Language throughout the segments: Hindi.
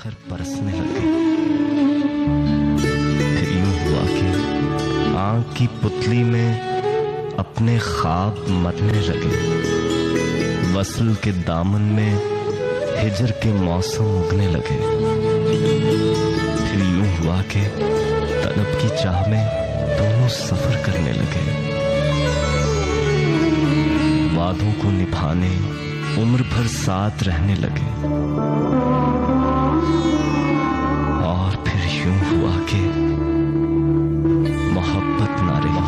पत्थर बरसने लगे। फिर यूं हुआ कि आंख की पुतली में अपने ख्वाब मरने लगे। वसल के दामन में हिजर के मौसम उगने लगे। फिर यूं हुआ कि तलब की चाह में दोनों सफर करने लगे। वादों को निभाने उम्र भर साथ रहने लगे। और फिर यूं हुआ कि मोहब्बत ना रही।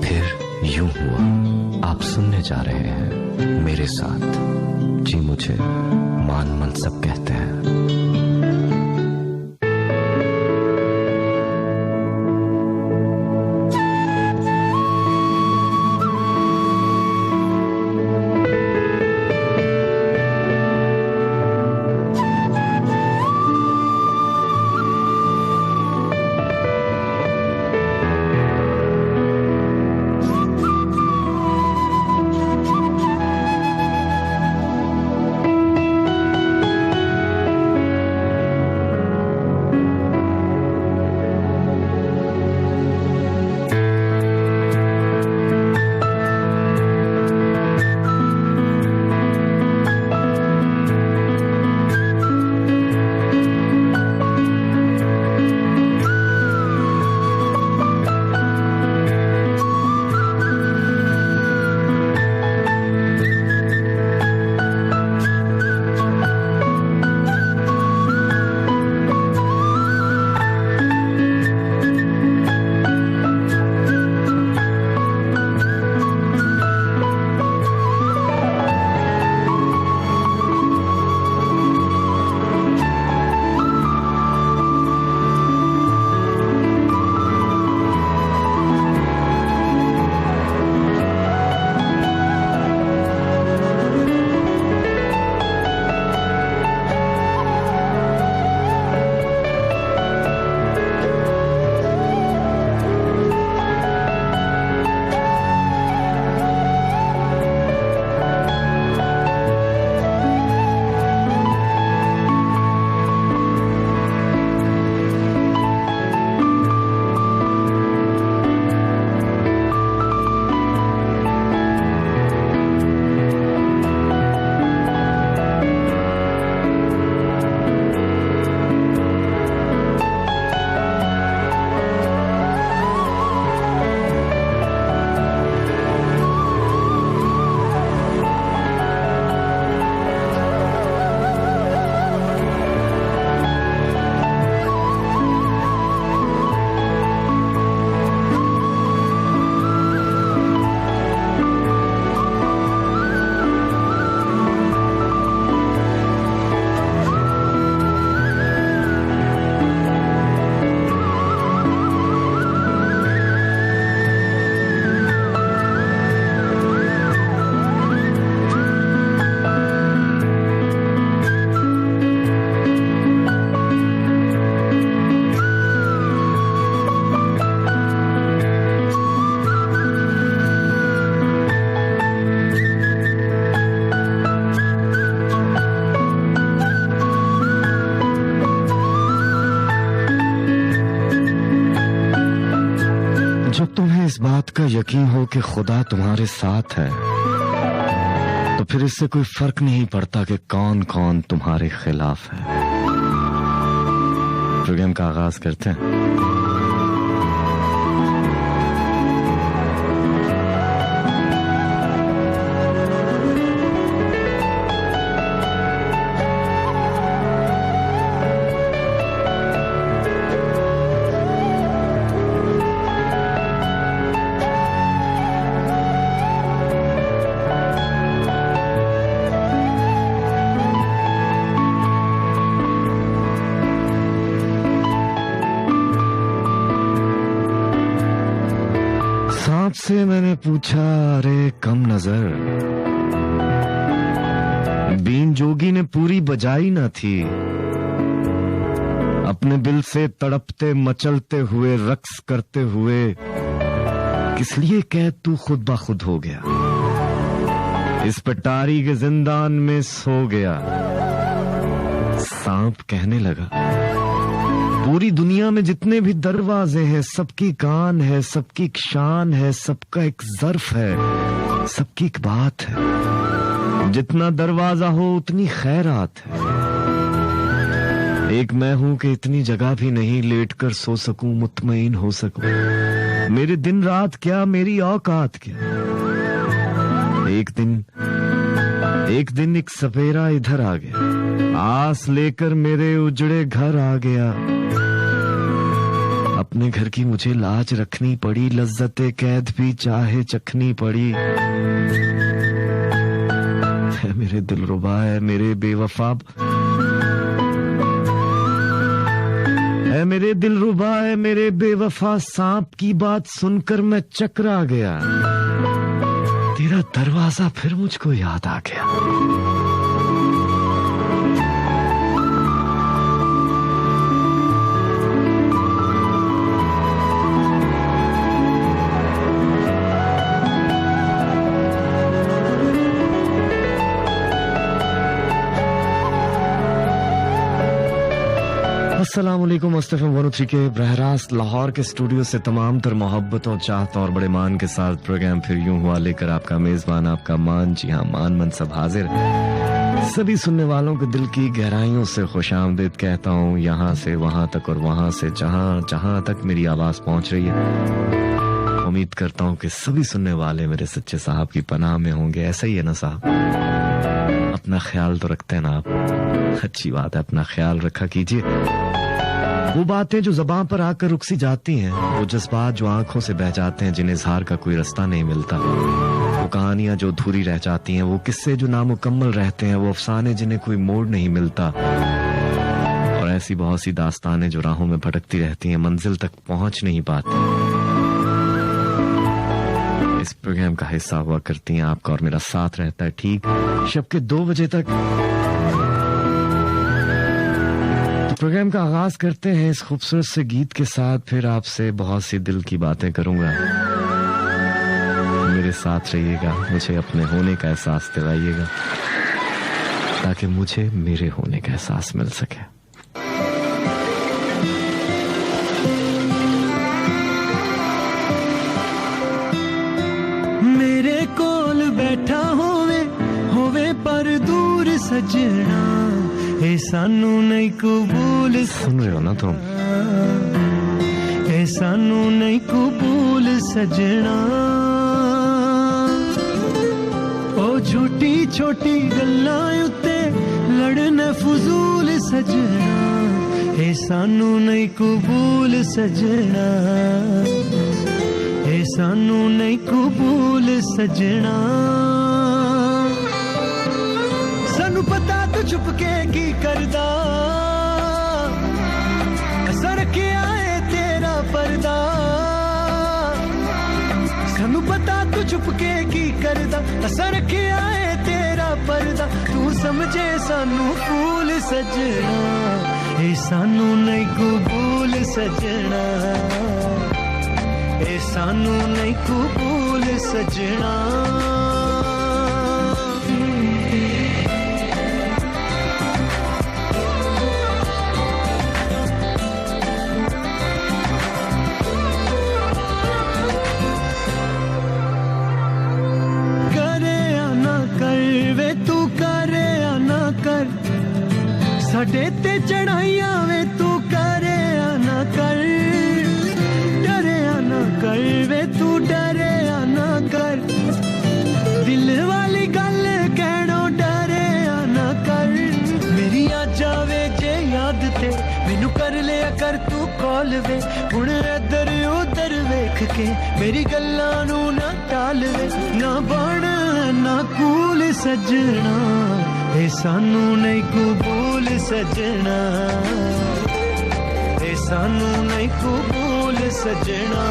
फिर यूं हुआ। आप सुनने जा रहे हैं मेरे साथ। जी मुझे मान मनसब कहते हैं। जब तुम्हें इस बात का यकीन हो कि खुदा तुम्हारे साथ है, तो फिर इससे कोई फर्क नहीं पड़ता कि कौन कौन तुम्हारे खिलाफ है। प्रोग्राम का आगाज करते हैं। सांप से मैंने पूछा, अरे कम नजर, बीन जोगी ने पूरी बजाई न थी, अब अपने दिल से तड़पते मचलते हुए रक्स करते हुए किस लिए कैद तू खुद ब खुद हो गया, इस पटारी के जिंदान में सो गया। सांप कहने लगा, पूरी दुनिया में जितने भी दरवाजे हैं सबकी कान है, सबकी एक शान है, सबका एक ज़र्फ है, सबकी एक बात है। जितना दरवाजा हो उतनी खैरात है। एक मैं हूं कि इतनी जगह भी नहीं लेटकर सो सकूं, मुतमईन हो सकूं। मेरे दिन रात क्या, मेरी औकात क्या। एक दिन एक सपेरा इधर आ गया, आस लेकर मेरे उजड़े घर आ गया। अपने घर की मुझे लाज रखनी पड़ी, लज्जते कैद भी चाहे चखनी पड़ी। है मेरे दिलरुबा, है मेरे बेवफा, है मेरे दिलरुबा, है मेरे बेवफा। सांप की बात सुनकर मैं चकरा गया। तेरा दरवाजा फिर मुझको याद आ गया। अस्सलाम वालेकुम। मुस्तफा 103 के बरहरास्त लाहौर के स्टूडियो से तमाम तर मोहब्बतों, चाहतों और बड़े मान के साथ प्रोग्राम फिर यूं हुआ लेकर आपका मेजबान, आपका मान, जी हाँ मान मन सब हाजिर। सभी सुनने वालों को दिल की गहराइयों से खुशामदीद कहता हूँ, यहाँ से वहां तक और वहां से जहां जहां तक मेरी आवाज पहुंच रही है। उम्मीद करता हूँ कि सभी सुनने वाले मेरे सच्चे साहब की पनाह में होंगे। ऐसा ही है ना साहब, अपना ख्याल तो रखते हैं ना आप, अच्छी बात है, अपना ख्याल रखा कीजिए। वो बातें जो ज़बान पर आकर रुक सी जाती हैं, वो जज्बात जो आंखों से बह जाते हैं, जिन्हें इज़हार का कोई रास्ता नहीं मिलता, वो कहानियां जो अधूरी रह जाती हैं, वो किस्से जो नामुकम्मल रहते हैं, वो अफसाने जिन्हें कोई मोड़ नहीं मिलता, और ऐसी बहुत सी दास्तानें जो राहों में भटकती रहती हैं, मंजिल तक पहुंच नहीं पाती, इस प्रोग्राम का हिस्सा हुआ करती हैं। आपका और मेरा साथ रहता है ठीक शब के 2 बजे तक। प्रोग्राम का आगाज करते हैं इस खूबसूरत से गीत के साथ। फिर आपसे बहुत सी दिल की बातें करूंगा। मेरे साथ रहिएगा, मुझे अपने होने का एहसास दिलाइएगा, ताकि मुझे मेरे होने का एहसास मिल सके। मेरे कोल बैठा होवे पर दूर सजना, ए सानू नहीं कबूल। सुन रहे हो ना तुम? ए सानू नहीं कबूल सजना, ओ छोटी छोटी गल्लां उत्ते लड़ना फजूल सजना, ए सानू नहीं कबूल सजना, ए सानू नहीं कबूल सजना। सानू पता तू छुप के की करदा, असर क्या है तेरा पर्दा। सानू पता तू छुप के की करदा, असर क्या है तेरा पर्दा। तू समझे सानू फूल सजना, ए सानू नहीं कबूल सजना, ए सानू नहीं कबूल सजना। साडे ते चढ़ाइया वे तू करे ना कर, डरे ना कर वे तू डरे ना कर। दिल वाली गल कहनो डरे ना कर। मेरी आ जावे जे याद ते मैनू कर लिया कर तू कॉल वे। हुण इधर उधर वेख के मेरी गल्लां नू ना टाल वे। ना बन ना कूल सजना, ए सानू नहीं कबूल सजना, ए सानू नहीं कबूल सजना।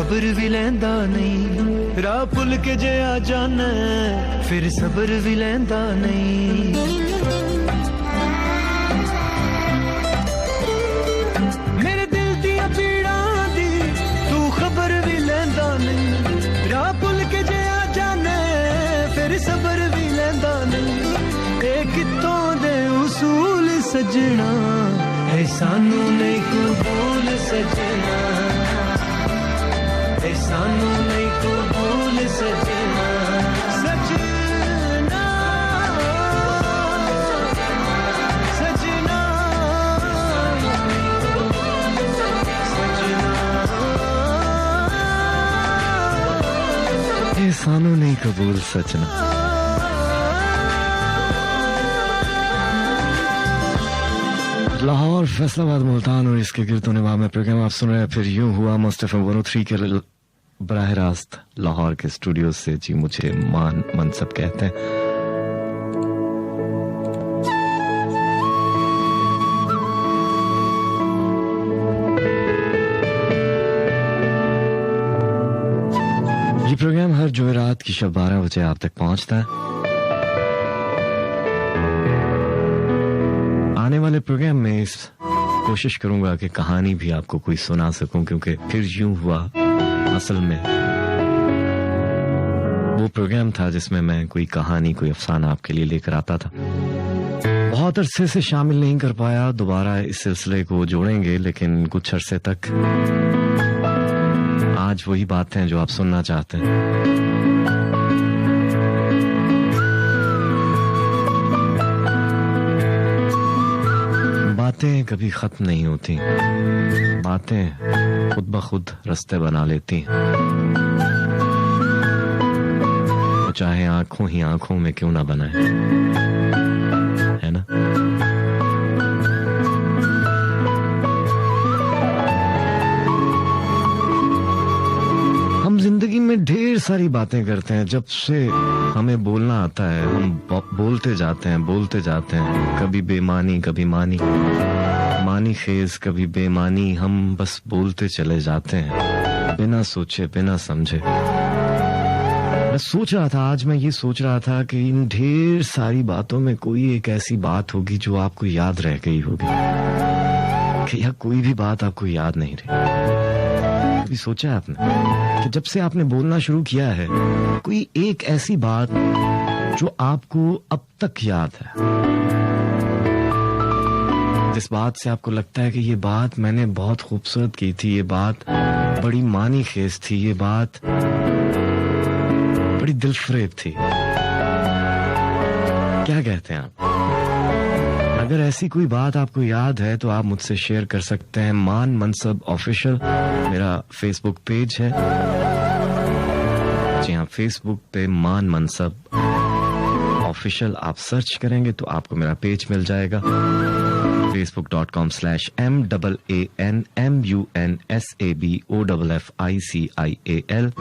खबर भी लैंदा नहीं, राह भुल के जे आ जाना फिर सबर भी लैंदा नहीं। मेरे दिल दिया पीड़ा दी तू खबर भी लैंदा नहीं, राह भुल के जे आ जाना फिर सबर भी लैंदा नहीं। ए कितों दे उसूल सजना है सानू नहीं कबूल सजना, है सानू नहीं कबूल सजना, सजना सजना सजना, ये सानू नहीं कबूल सजना। लाहौर, फैसलाबाद, मुल्तान और इसके गिरदो निवाब में प्रोग्राम आप सुन रहे हैं फिर यूं हुआ मस्त FM 103 के बराह रास्त लाहौर के स्टूडियो से। जी मुझे मान मनसब कहते हैं। ये प्रोग्राम हर जुमेरात की शब 12 बजे आप तक पहुंचता है। आने वाले प्रोग्राम में इस कोशिश करूंगा कि कहानी भी आपको कोई सुना सकूं, क्योंकि फिर यूं हुआ असल में वो प्रोग्राम था जिसमें मैं कोई कहानी, कोई अफसाना आपके लिए लेकर आता था। बहुत अरसे से शामिल नहीं कर पाया, दोबारा इस सिलसिले को जोड़ेंगे, लेकिन कुछ अरसे तक आज वही बातें हैं जो आप सुनना चाहते हैं। बातें कभी खत्म नहीं होती, बातें खुद ब खुद रास्ते बना लेती हैं, वो चाहे आंखों ही आंखों में क्यों ना बनाए, है ना। हम जिंदगी में ढेर सारी बातें करते हैं, जब से हमें बोलना आता है हम बोलते जाते हैं, कभी बेमानी कभी मानी, मानी खेज कभी बेमानी, हम बस बोलते चले जाते हैं बिना सोचे बिना समझे। मैं सोच रहा था, आज मैं ये सोच रहा था कि इन ढेर सारी बातों में कोई एक ऐसी बात होगी जो आपको याद रह गई होगी, कि या कोई भी बात आपको याद नहीं रही। कभी सोचा है आपने कि जब से आपने बोलना शुरू किया है कोई एक ऐसी बात जो आपको अब तक याद है, जिस बात से आपको लगता है कि ये बात मैंने बहुत खूबसूरत की थी, ये बात बड़ी मानी खेज थी, ये बात बड़ी दिलफरेब थी। क्या कहते हैं आप? अगर ऐसी कोई बात आपको याद है तो आप मुझसे शेयर कर सकते हैं। मान मनसब ऑफिशियल मेरा फेसबुक पेज है। जी हाँ, फेसबुक पे मान मनसब ऑफिशियल आप सर्च करेंगे तो आपको मेरा पेज मिल जाएगा। facebook.com/MANMUNSABOFFICIAL।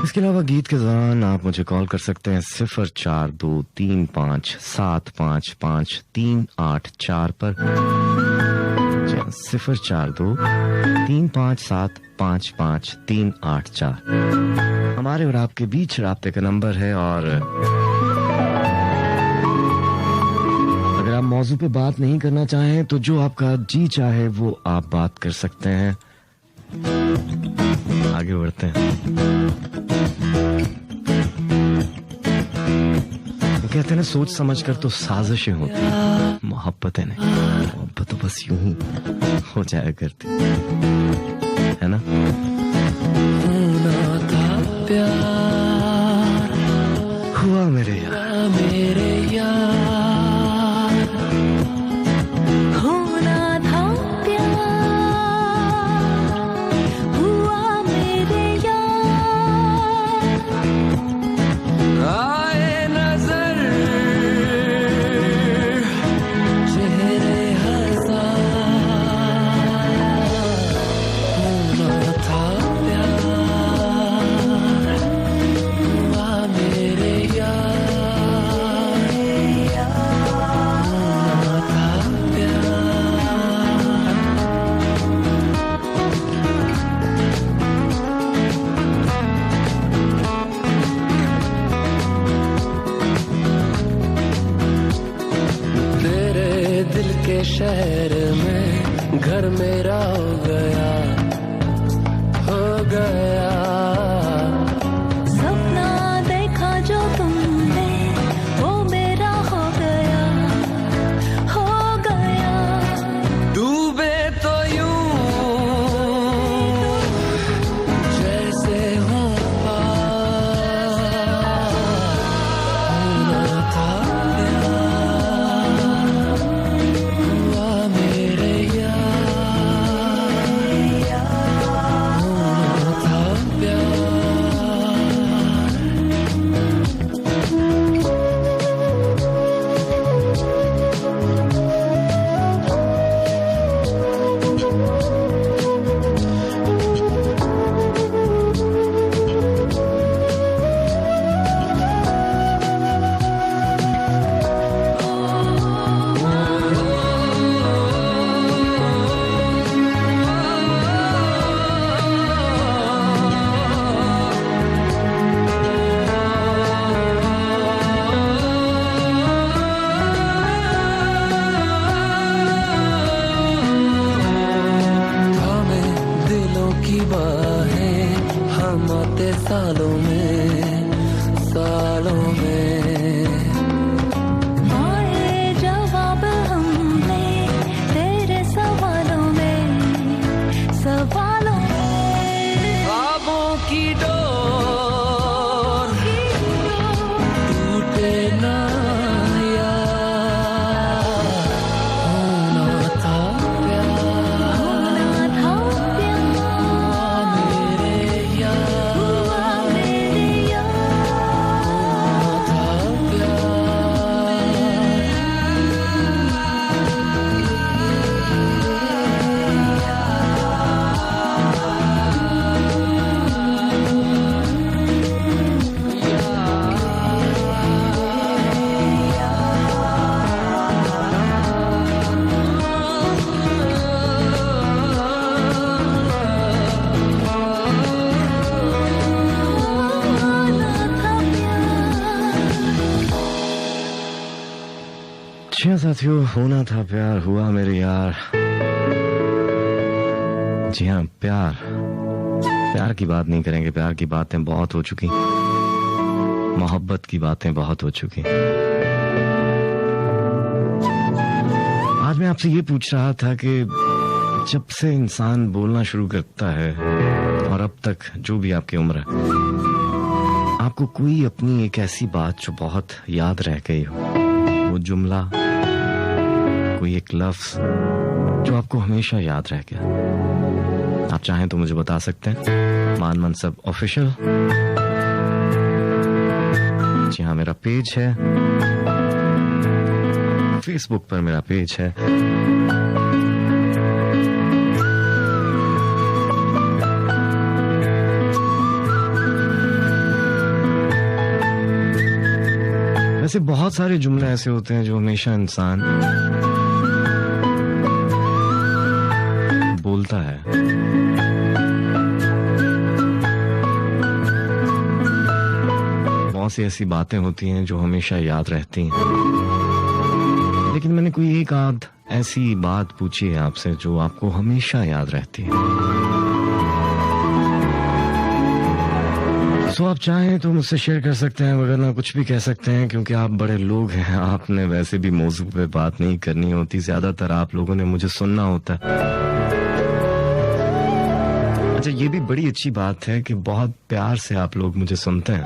इसके अलावा गीत के दौरान आप मुझे कॉल कर सकते हैं 0423555384 पर। 0423555384 हमारे और आपके बीच राब्ते का नंबर है। और अगर आप मौजू पे बात नहीं करना चाहें तो जो आपका जी चाहे वो आप बात कर सकते हैं। आगे बढ़ते हैं। कहते हैं ना, सोच समझ कर तो साजिशें होती हैं, मोहब्बतें नहीं। मोहब्बत तो बस यूं ही हो जाया करती है ना। होना था प्यार, हुआ मेरे यार, मेरे यार, होना था प्यार, हुआ मेरे यार, आए नजर चेहरे शहर में घर मेरा हो गया, हो गया। सपना देखा जो तुमने वो मेरा हो गया, हो गया। डूबे तो यूं जैसे हो होना था प्यार, हुआ मेरे यार, होना था प्यार। थामे दिलों की बाहें हम आते सालों में, सालों में। आए जवाब हमने तेरे सवालों में, सवालों में। ख्वाबों की डोर टूटे ना यार, होना था प्यार, होना था प्यार, मेरे यार, हुआ मेरे यार। था जी हाँ साथियों, होना था प्यार, हुआ मेरे यार। जी हाँ, प्यार प्यार की बात नहीं करेंगे, प्यार की बातें बहुत हो चुकी, मोहब्बत की बातें बहुत हो चुकी। आज मैं आपसे ये पूछ रहा था कि जब से इंसान बोलना शुरू करता है और अब तक जो भी आपकी उम्र है, आपको कोई अपनी एक ऐसी बात जो बहुत याद रह गई हो, वो जुमला, कोई एक लफ्ज जो आपको हमेशा याद रह गया। आप चाहें तो मुझे बता सकते हैं। मान मनसब ऑफिशियल, जी हाँ, मेरा पेज है, फेसबुक पर मेरा पेज है। वैसे बहुत सारे जुमले ऐसे होते हैं जो हमेशा इंसान बोलता है। बहुत सी ऐसी बातें होती हैं जो हमेशा याद रहती हैं, लेकिन मैंने कोई एक आध ऐसी बात पूछी है आपसे जो आपको हमेशा याद रहती है। सो आप चाहें तो मुझसे शेयर कर सकते हैं, वगैरह कुछ भी कह सकते हैं, क्योंकि आप बड़े लोग हैं, आपने वैसे भी मौजू पे बात नहीं करनी होती, ज्यादातर आप लोगों ने मुझे सुनना होता है। अच्छा, ये भी बड़ी अच्छी बात है कि बहुत प्यार से आप लोग मुझे सुनते हैं।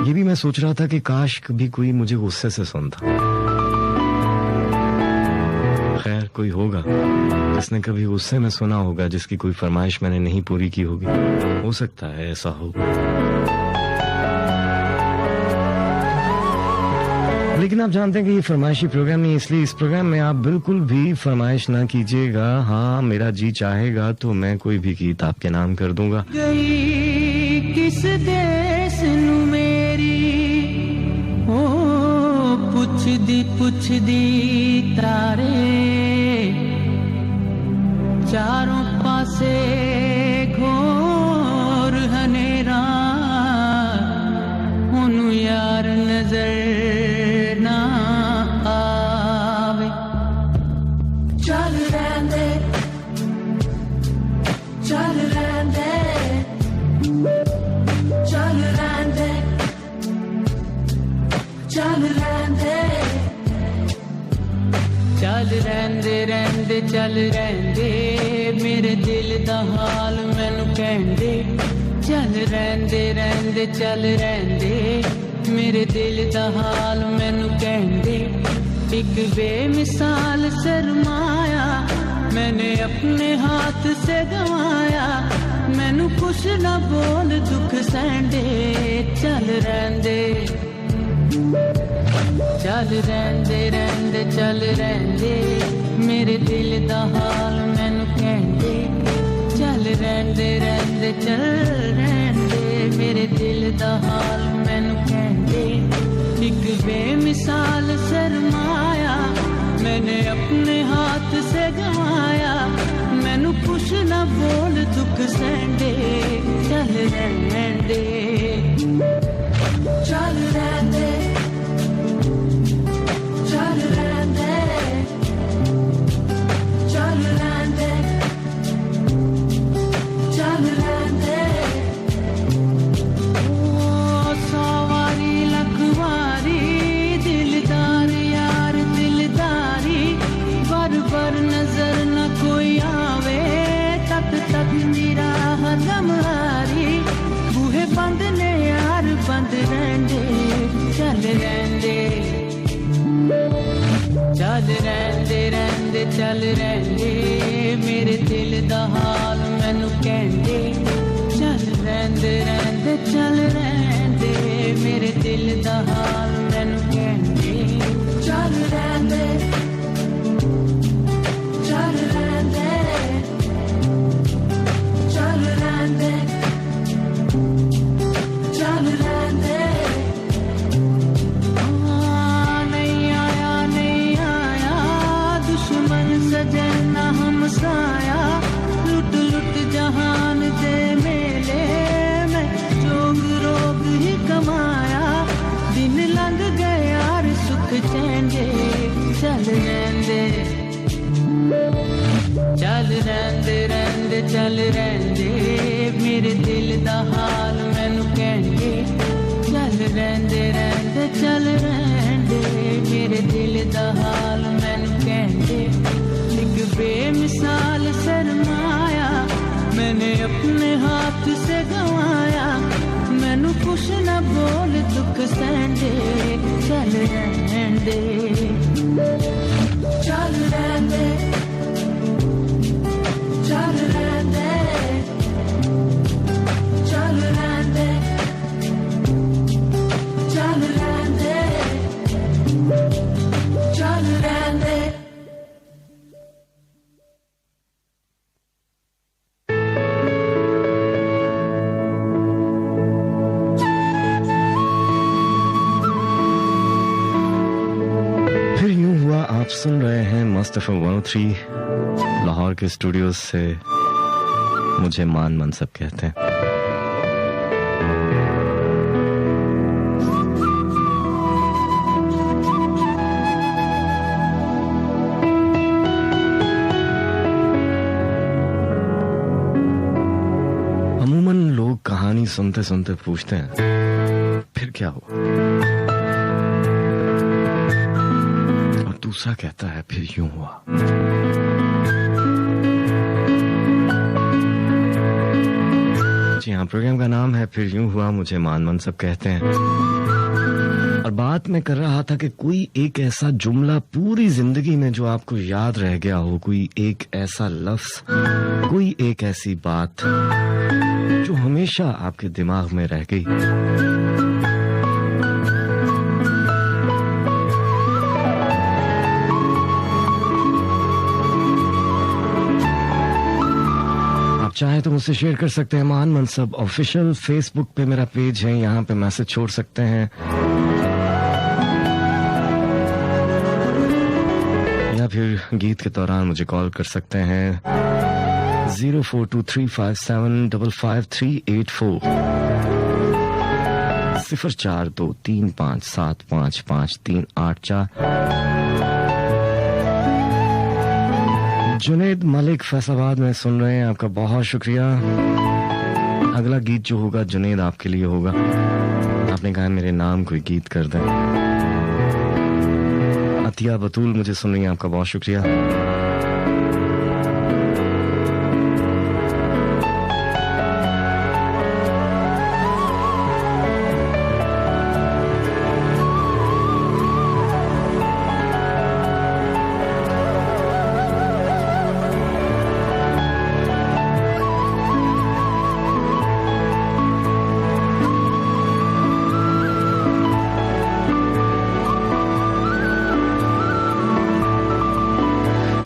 ये भी मैं सोच रहा था कि काश कभी कोई मुझे गुस्से से सुनता। खैर, कोई होगा जिसने कभी गुस्से में सुना होगा, जिसकी कोई फरमाइश मैंने नहीं पूरी की होगी, हो सकता है ऐसा हो। लेकिन आप जानते हैं कि ये फरमाइशी प्रोग्राम नहीं, इसलिए इस प्रोग्राम में आप बिल्कुल भी फरमाइश ना कीजिएगा। हाँ, मेरा जी चाहेगा तो मैं कोई भी गीत आपके नाम कर दूंगा। गई किस देश नू मेरी ओ पुछदी तारे, चारों पासे घोर हने चल रहंदे रहंदे चल रहंदे मेरे दिल दा हाल मैनू कहंदे चल रहंदे रहंदे चल रहंदे मेरे दिल दा हाल मैनू कहंदे एक बेमिसाल सरमाया मैंने अपने हाथ से गंवाया मैनू कुछ ना बोल दुख सहंदे चल रहंदे चल रहंदे रहंदे चल रहंदे मेरे दिल दा हाल मैनू कहंदे चल रहंदे रहंदे चल रहंदे मेरे दिल दा हाल मैनू कहंदे एक बेमिसाल सरमाया मैंने अपने हाथ से गंवाया मैनू कुछ ना बोल दुख सहंदे चल रहंदे चल रहंदे चल रहंदे चल रहंदे चल रहंदे ओ सवारी लखवारी दिलदार यार दिलदारी बर बर नजर न कोई आवे तक तक मेरा हदम हारी बूहे बंद ने यार बंद रहंदे चल रहंदे चल रहंदे रहंदे चल रहंदे मेरे दिल दा हाल मैनू कहंदे चल रहंदे रहंदे चल रहंदे मेरे दिल दा हाल मैनू कहंदे चल रहंदे चल रहंदे चल रहंदे चल रहंदे सजना हमसाया लुट लुट जहान दे मेले में जोग रोग ही कमाया दिन लंघ गए यार सुख चैन दे चल रहंदे चल रहंदे रहंदे चल रहंदे मेरे दिल दा हाल मैनू कहंदे चल रहंदे रहंदे चल रहंदे मेरे दिल दा हाल मैनू कहंदे एक बेमिसाल सरमाया मैंने अपने हाथ से गंवाया मैनू कुछ ना बोल दुख सहंदे चल रहंदे चल रहंदे चल रहंदे चल रहंदे चल रहंदे चल रहंदे आप सुन रहे हैं मस्त एफएम 103 लाहौर के स्टूडियोज से मुझे मान मन सब कहते हैं। अमूमन लोग कहानी सुनते सुनते पूछते हैं फिर क्या हुआ, दूसरा कहता है फिर यूं हुआ। जी हाँ, प्रोग्राम का नाम है फिर यूं हुआ, मुझे मान मन सब कहते हैं। और बात मैं कर रहा था कि कोई एक ऐसा जुमला पूरी जिंदगी में जो आपको याद रह गया हो, कोई एक ऐसा लफ्ज, कोई एक ऐसी बात जो हमेशा आपके दिमाग में रह गई। चाहे तो मुझसे शेयर कर सकते हैं। मान मनसब ऑफिशियल फेसबुक पे मेरा पेज है, यहाँ पे मैसेज छोड़ सकते हैं या फिर गीत के दौरान मुझे कॉल कर सकते हैं 042357553840 0423575538 जुनेद मलिक फैसलाबाद में सुन रहे हैं, आपका बहुत शुक्रिया। अगला गीत जो होगा जुनेद आपके लिए होगा। आपने कहा मेरे नाम कोई गीत कर दें। आतिया बतूल मुझे सुन रही हैं, आपका बहुत शुक्रिया।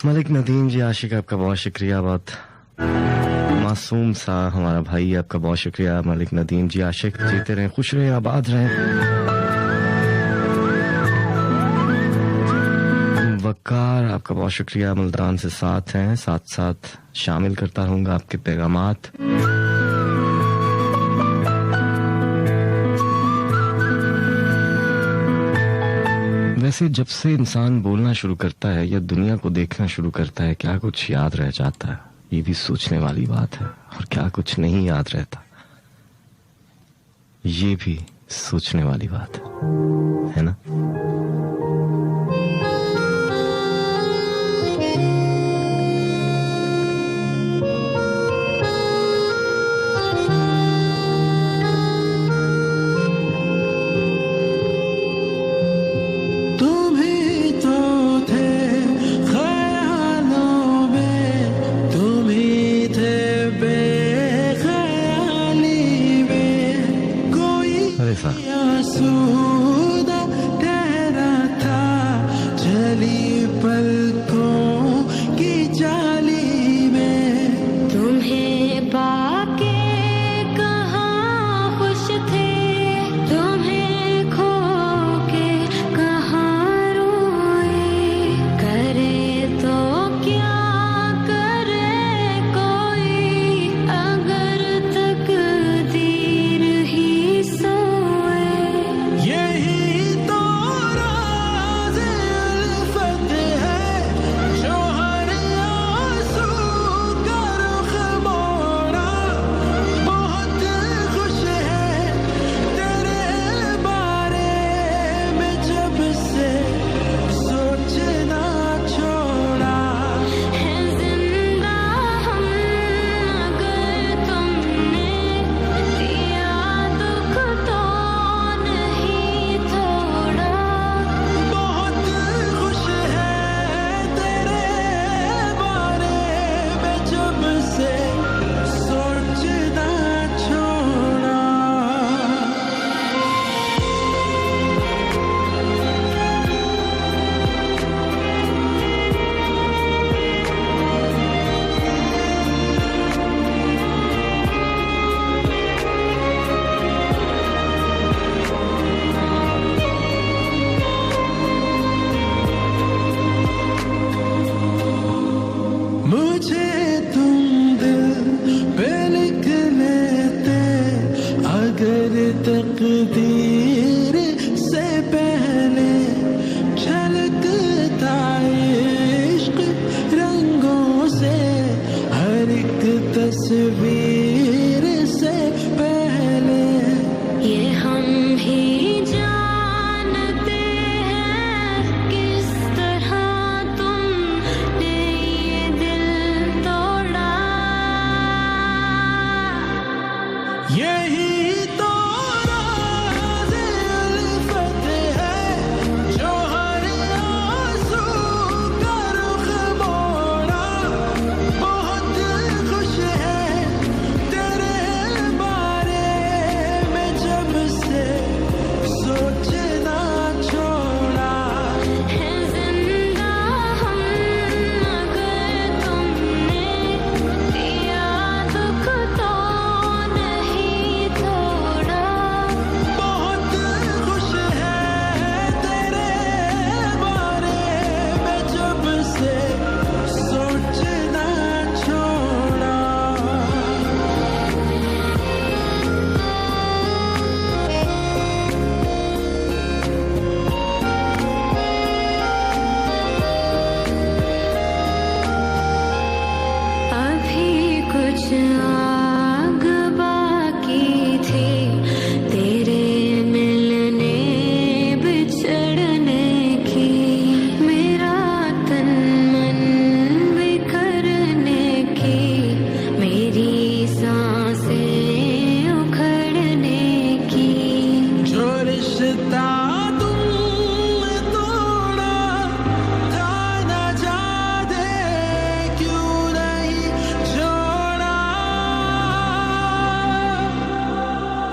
मलिक नदीम जी आशिक, आपका बहुत शुक्रिया। बहुत मासूम सा हमारा भाई, आपका बहुत शुक्रिया मलिक नदीम जी। आशिक जीते रहें, खुश रहें, आबाद रहें। वकार, आपका बहुत शुक्रिया। मुल्तान से साथ हैं, साथ साथ शामिल करता रहूंगा आपके पैगामात। वैसे जब से इंसान बोलना शुरू करता है या दुनिया को देखना शुरू करता है, क्या कुछ याद रह जाता है, ये भी सोचने वाली बात है। और क्या कुछ नहीं याद रहता, ये भी सोचने वाली बात है ना?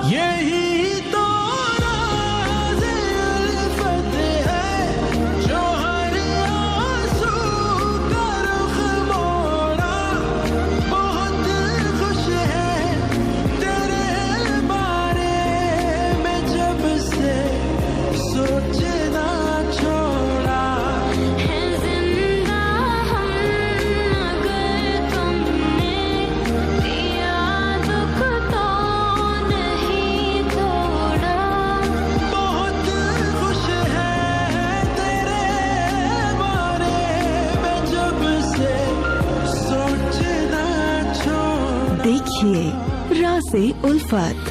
यही तो राज़े उल्फत है जो हर आंसू का रुख मोड़ा। बहुत खुश है तेरे बारे में जब से सोचना छोड़ा। है जिंदा हम अगर तुमने दिया दुख तो नहीं तोड़ा। बहुत खुश है तेरे बारे में जब से सोचना छोड़ा। देखिए राज़े उल्फत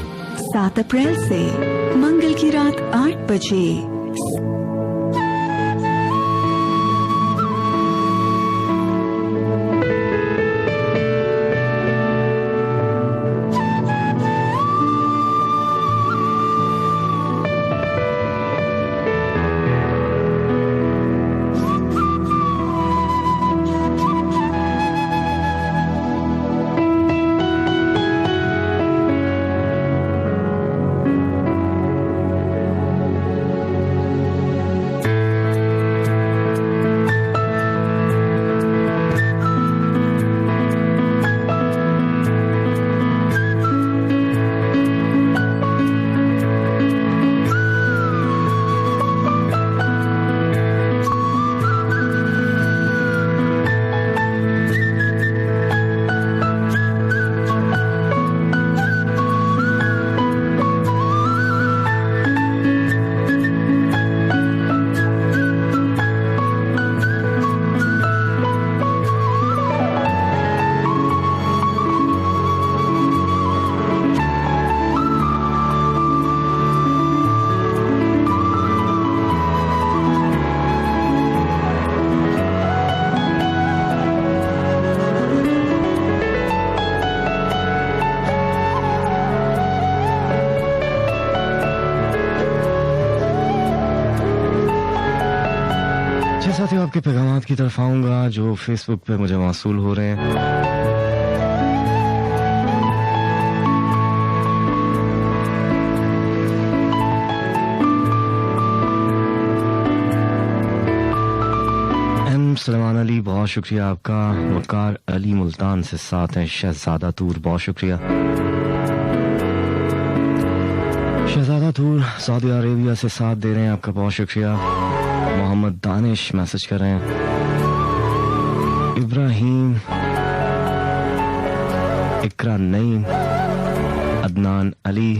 7 अप्रैल से मंगल की रात 8 बजे। साथियों, आपके पैगामात की तरफ आऊंगा जो फेसबुक पे मुझे मौसूल हो रहे हैं। एम सलमान अली, बहुत शुक्रिया आपका। वकार अली मुल्तान से साथ हैं। शहजादा तूर, बहुत शुक्रिया। शहजादा तूर सऊदी अरेबिया से साथ दे रहे हैं, आपका बहुत शुक्रिया। मोहम्मद दानिश मैसेज कर रहे हैं। इब्राहिम, इकरा नईम, अदनान अली।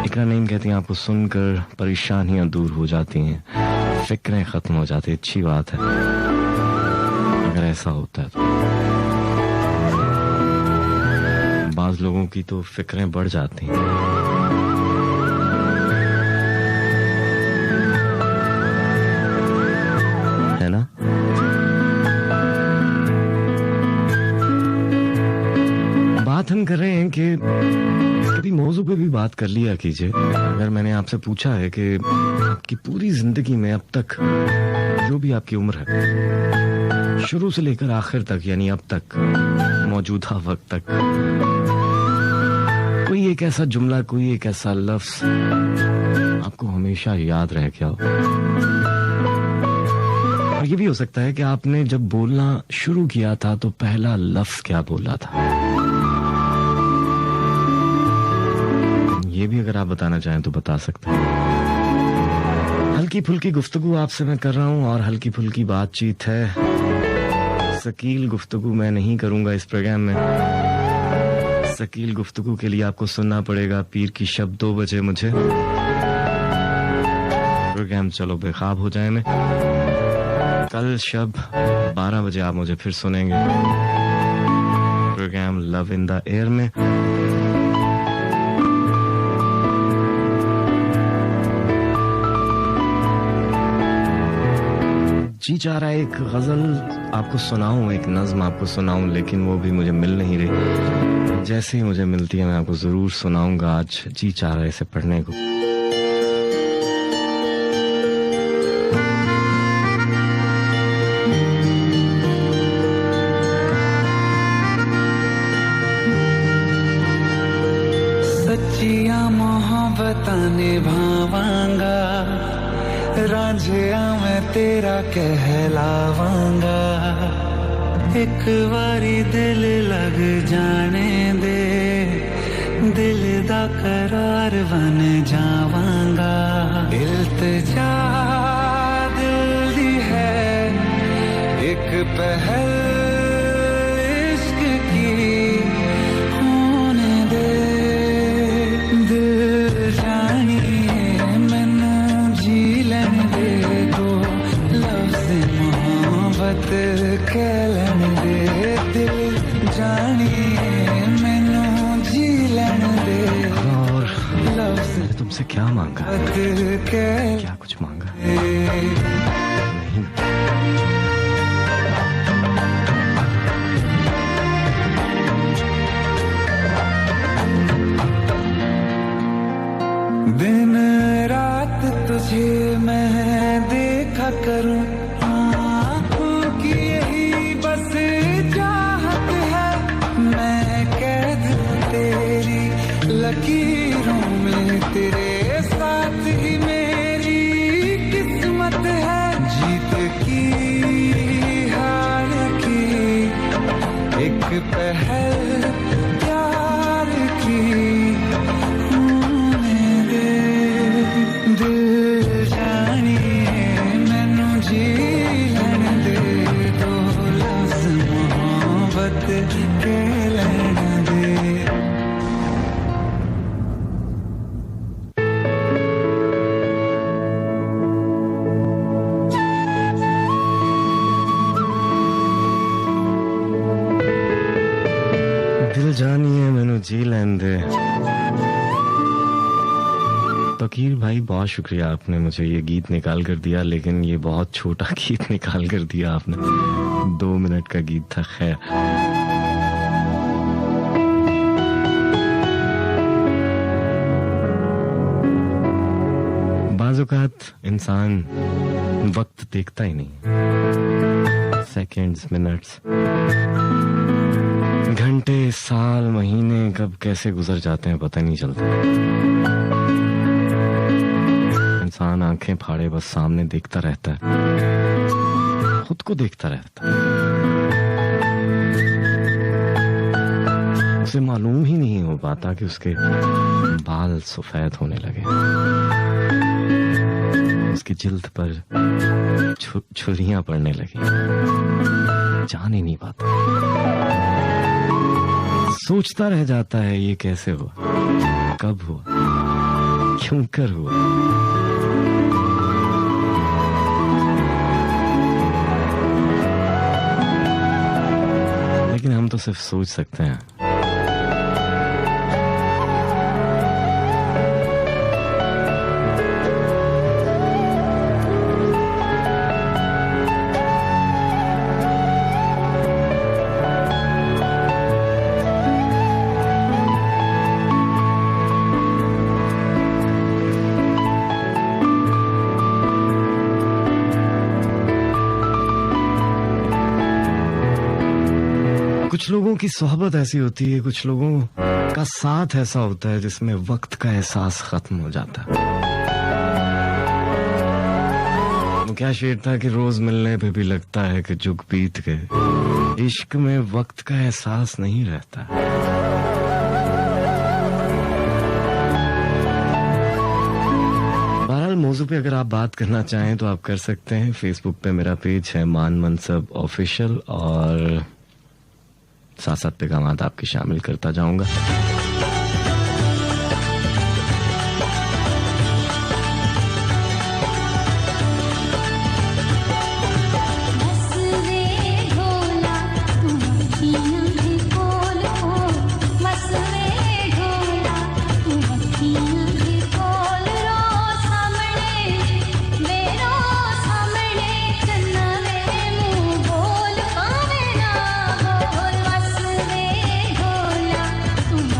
इकरा नईम कहती हैं आपको सुनकर परेशानियां दूर हो जाती हैं, फिक्रें खत्म हो जाती हैं। अच्छी बात है अगर ऐसा होता है तो। बाज लोगों की तो फिक्रें बढ़ जाती हैं। है ना? बात हम कर रहे हैं कि कभी मौजू पे भी बात कर लिया कीजिए। अगर मैंने आपसे पूछा है कि आपकी पूरी जिंदगी में अब तक जो भी आपकी उम्र है, शुरू से लेकर आखिर तक, यानी अब तक, मौजूदा वक्त तक, कोई एक ऐसा जुमला, कोई एक ऐसा लफ्ज आपको हमेशा याद रह गया हो। और ये भी हो सकता है कि आपने जब बोलना शुरू किया था तो पहला लफ्ज क्या बोला था। ये भी अगर आप बताना चाहें तो बता सकते हैं। हल्की फुल्की गुफ्तगू आपसे मैं कर रहा हूं और हल्की फुल्की बातचीत है। सकील गुफ्तगू मैं नहीं करूंगा इस प्रोग्राम में। सकील गुफ्तगू के लिए आपको सुनना पड़ेगा पीर की शब 2 बजे मुझे। प्रोग्राम चलो बेखाब हो जाए में कल शब 12 बजे आप मुझे फिर सुनेंगे programme love in the air में। जी चाह रहा है एक गजल आपको सुनाऊं, एक नज्म आपको सुनाऊं, लेकिन वो भी मुझे मिल नहीं रही। जैसे ही मुझे मिलती है मैं आपको जरूर सुनाऊंगा। आज जी चाह रहा है इसे पढ़ने को। सच्चिया मोहब्बतां निभावांगा, रांझिया मैं तेरा कहलावांगा। एक बारी दिल लग जाने दे, दिल दा करार बन जावांगा। इल्तिजा दिल दी है एक पहल इश्क की होने दे। दिल जानिए मैनू जी लेने दे, दो लफ्ज़ मोहब्बत कह लेने दे। दिल जानिए मैनू जी लेने दे, और लफ्ज़ मैंने तुमसे क्या मांगा? क्या कुछ मांगा? नहीं। दिन रात तुझे मैं देखा करूं, आँखों की यही बस चाहत है। मैं कैद हूं तेरी लकीरों में, तेरे साथ ही मेरी किस्मत है। जीत की हार की एक पहल प्यार की होने दे। दिल जानिए मैनू जी लेने दे, दो लफ्ज़ मोहब्बत के लेने दे। दिल जानिए मैनू जी लैन दे। तकीर भाई बहुत शुक्रिया, आपने मुझे ये गीत निकाल कर दिया, लेकिन ये बहुत छोटा गीत निकाल कर दिया आपने। 2 मिनट का गीत था। खैर, बाज़ औक़ात इंसान वक्त देखता ही नहीं। सेकंड्स, मिनट्स, घंटे, साल, महीने कब कैसे गुजर जाते हैं पता नहीं चलता। इंसान आंखें फाड़े बस सामने देखता रहता है, खुद को देखता रहता है। उसे मालूम ही नहीं हो पाता कि उसके बाल सफेद होने लगे, उसकी जिल्द पर छुरियां पड़ने लगी। जान ही नहीं पाता, सोचता रह जाता है ये कैसे हुआ, कब हुआ, क्यों कर हुआ। लेकिन हम तो सिर्फ सोच सकते हैं। कुछ लोगों की सोहबत ऐसी होती है, कुछ लोगों का साथ ऐसा होता है जिसमें वक्त का एहसास खत्म हो जाता है। वो क्या शेर था कि रोज मिलने पे भी लगता है कि जुग बीत गए। इश्क में वक्त का एहसास नहीं रहता। बहरहाल मौजू पे अगर आप बात करना चाहें तो आप कर सकते हैं। फेसबुक पे मेरा पेज है मान मनसब ऑफिशियल, और साथ साथ पैगामात आपके शामिल करता जाऊंगा। तुम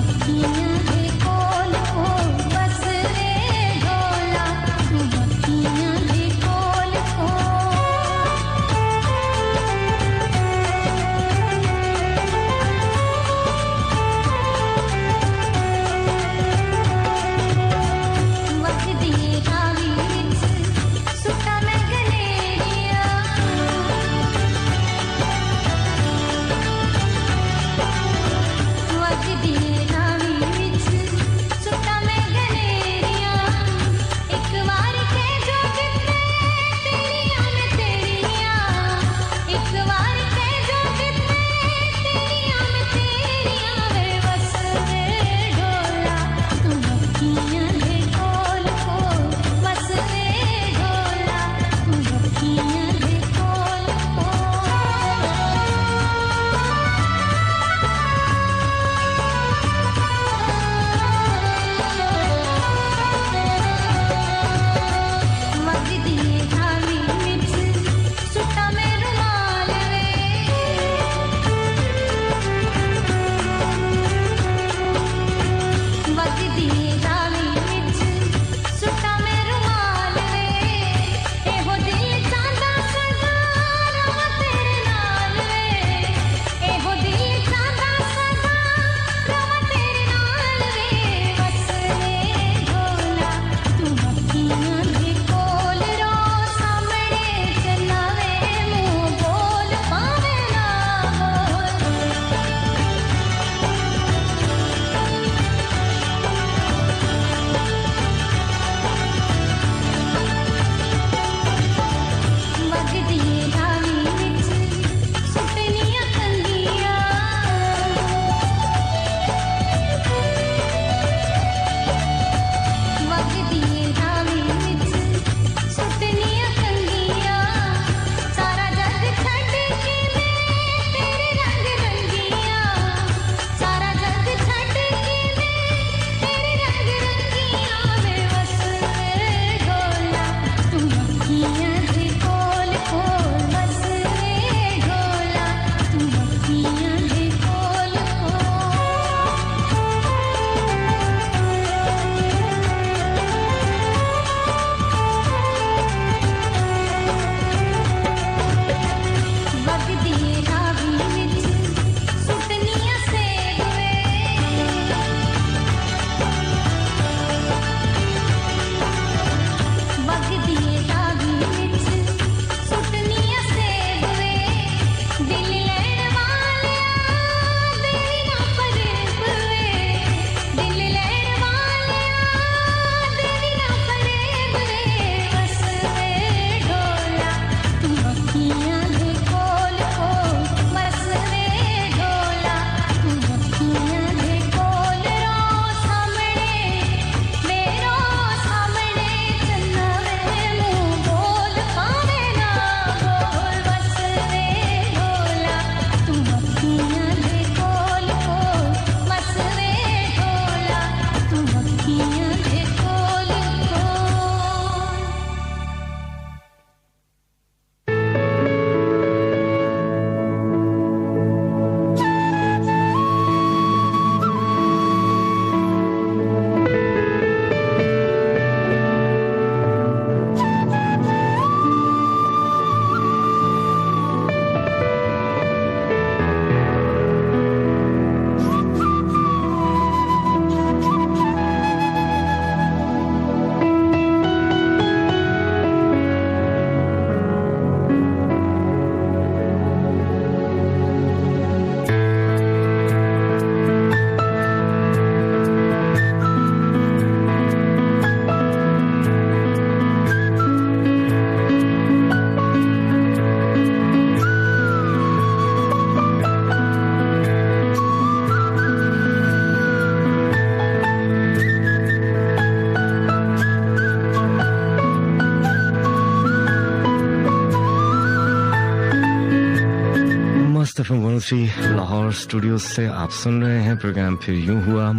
FM 103 लाहौर स्टूडियो से आप सुन रहे हैं प्रोग्राम फिर यूं हुआ।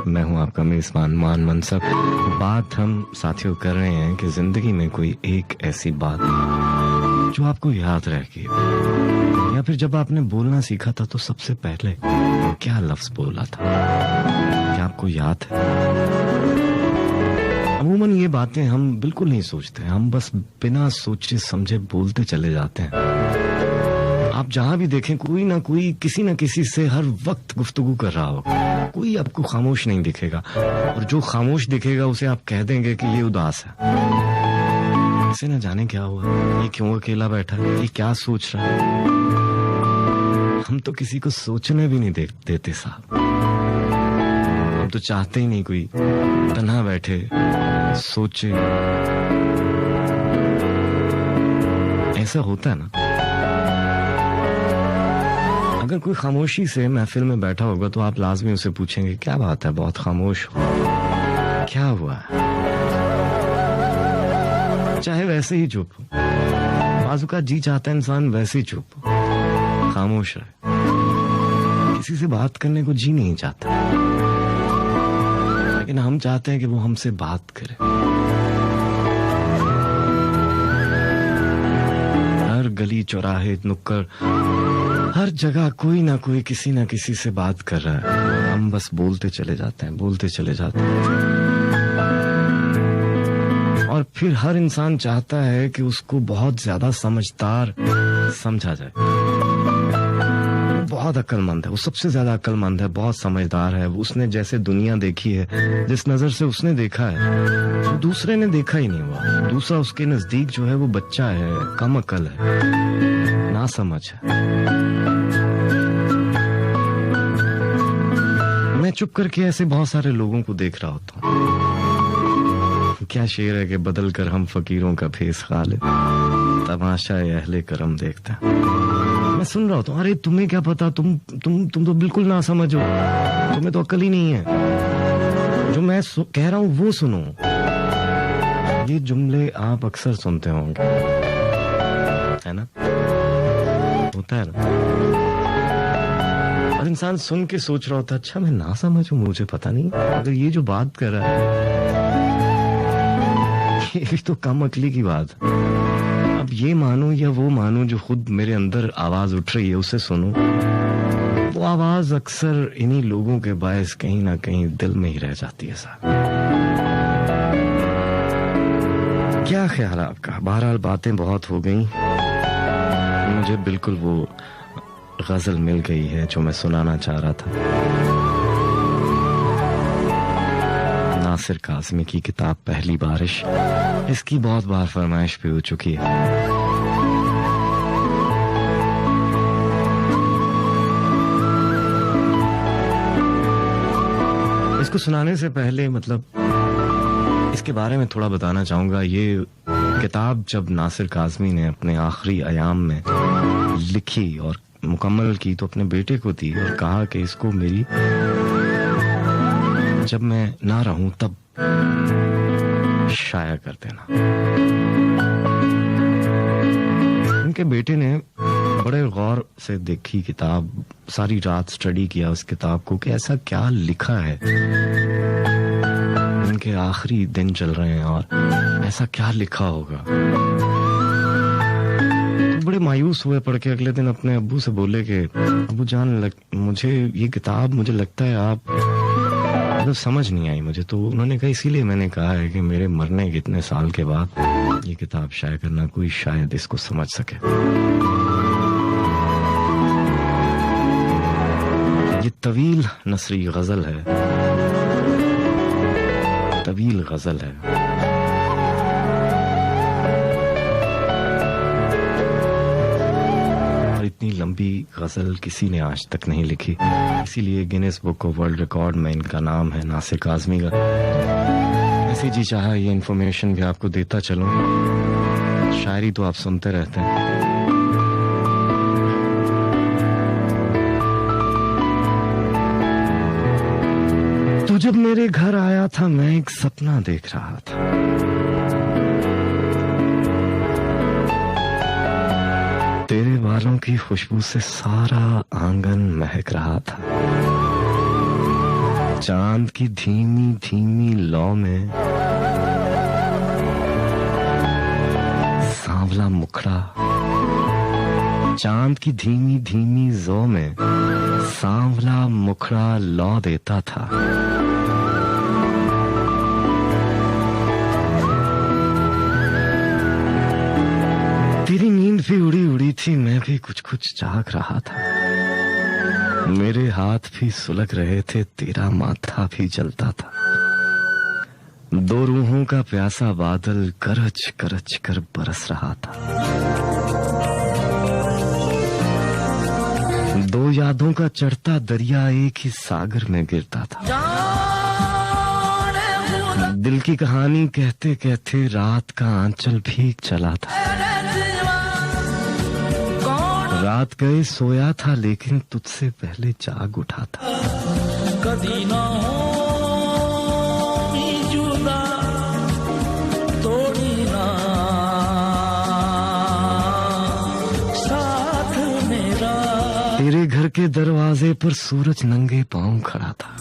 मैं हूं आपका मेजबान मान मनसब। बात हम साथियों कर रहे हैं कि जिंदगी में कोई एक ऐसी बात जो आपको याद रह गई, या फिर जब आपने बोलना सीखा था तो सबसे पहले क्या लफ्ज बोला था, क्या आपको याद है? अमूमन ये बातें हम बिल्कुल नहीं सोचते, हम बस बिना सोचे समझे बोलते चले जाते हैं। आप जहां भी देखें कोई ना कोई किसी न किसी से हर वक्त गुफ्तगू कर रहा होगा, कोई आपको खामोश नहीं दिखेगा, और जो खामोश दिखेगा उसे आप कह देंगे कि ये उदास है। इसे न जाने क्या हुआ, ये क्यों अकेला बैठा है, ये क्या सोच रहा है। हम तो किसी को सोचने भी नहीं देते साहब। हम तो चाहते ही नहीं कोई तन्हा बैठे सोचे। ऐसा होता है ना, अगर कोई खामोशी से महफिल में बैठा होगा तो आप लाजमी उसे पूछेंगे क्या बात है, बहुत खामोश हो, क्या हुआ? चाहे वैसे ही चुप हो, बाजू का जी चाहता है इंसान वैसे ही चुप हो, खामोश रहे, किसी से बात करने को जी नहीं चाहता, लेकिन हम चाहते हैं कि वो हमसे बात करे। हर गली चौराहे नुक्कड़ हर जगह कोई ना कोई किसी ना किसी से बात कर रहा है, हम बस बोलते चले जाते हैं, बोलते चले जाते हैं। और फिर हर इंसान चाहता है कि उसको बहुत ज्यादा समझदार समझा जाए। बहुत अक्लमंद है, वो सबसे ज्यादा अक्लमंद है, बहुत समझदार है, उसने जैसे दुनिया देखी है, जिस नजर से उसने देखा है वो दूसरे ने देखा ही नहीं हुआ। दूसरा उसके नजदीक जो है वो बच्चा है, कम अकल है, ना समझ है। मैं चुप करके ऐसे बहुत सारे लोगों को देख रहा होता हूँ। क्या शेर है कि बदल कर हम फकीरों का भेस खा ले, तमाशा अहले करम देखता। मैं सुन रहा होता हूँ, अरे तुम्हें क्या पता, तुम तो बिल्कुल ना समझो, तुम्हें तो अक्ल ही नहीं है, जो मैं कह रहा हूँ वो सुनो। ये जुमले आप अक्सर सुनते होंगे, है ना? होता है ना? और इंसान सुन के सोच रहा होता है, अच्छा मैं ना समझूं, मुझे पता नहीं, अगर ये जो बात कर रहा है ये तो कम अकली की बात। अब ये मानो या वो मानो, जो खुद मेरे अंदर आवाज उठ रही है उसे सुनो, वो आवाज अक्सर इन्हीं लोगों के बायस कहीं ना कहीं दिल में ही रह जाती है साहब। क्या ख्याल है आपका? बहरहाल बातें बहुत हो गई, मुझे बिल्कुल वो गजल मिल गई है जो मैं सुनाना चाह रहा था। नासिर काज़मी की किताब पहली बारिश, इसकी बहुत बार फरमाइश भी हो चुकी है। इसको सुनाने से पहले मतलब इसके बारे में थोड़ा बताना चाहूंगा। ये किताब जब नासिर काज़मी ने अपने आखिरी अयाम में लिखी और मुकम्मल की तो अपने बेटे को दी और कहा कि इसको मेरी, जब मैं ना रहूं तब शाया कर देना। उनके बेटे ने बड़े गौर से देखी किताब, सारी रात स्टडी किया उस किताब को कि ऐसा क्या लिखा है, उनके आखिरी दिन चल रहे हैं और ऐसा क्या लिखा होगा। बड़े मायूस हुए पढ़ के। अगले दिन अपने अब्बू से बोले कि अब्बू जान, मुझे ये किताब, मुझे लगता है आप मतलब समझ नहीं आई मुझे। तो उन्होंने कहा इसीलिए मैंने कहा है कि मेरे मरने के इतने साल के बाद ये किताब शाया करना, कोई शायद इसको समझ सके। ये तवील नसरी गजल है, तवील गजल है। इतनी लंबी गजल किसी ने आज तक नहीं लिखी, इसीलिए Guinness book of world record में इनका नाम है, नासिर काज़मी का। ऐसी जी चाहा ये इन्फॉर्मेशन भी आपको देता चलूं। शायरी तो आप सुनते रहते हैं, तो जब मेरे घर आया था मैं एक सपना देख रहा था। तेरे बालों की खुशबू से सारा आंगन महक रहा था। चांद की धीमी धीमी लौ में सांवला मुखड़ा, चांद की धीमी धीमी जौ में सांवला मुखड़ा लौ देता था। तेरी नींद भी उड़ी उड़ी थी, मैं भी कुछ कुछ जाग रहा था। मेरे हाथ भी सुलग रहे थे, तेरा माथा भी जलता था। दो रूहों का प्यासा बादल गरज गरज कर बरस रहा था। दो यादों का चढ़ता दरिया एक ही सागर में गिरता था। दिल की कहानी कहते कहते रात का आंचल भी चला था। रात गए सोया था लेकिन तुझसे पहले जाग उठा था। कदी ना हो जुदा तोड़ी ना साथ मेरा। तेरे घर के दरवाजे पर सूरज नंगे पांव खड़ा था।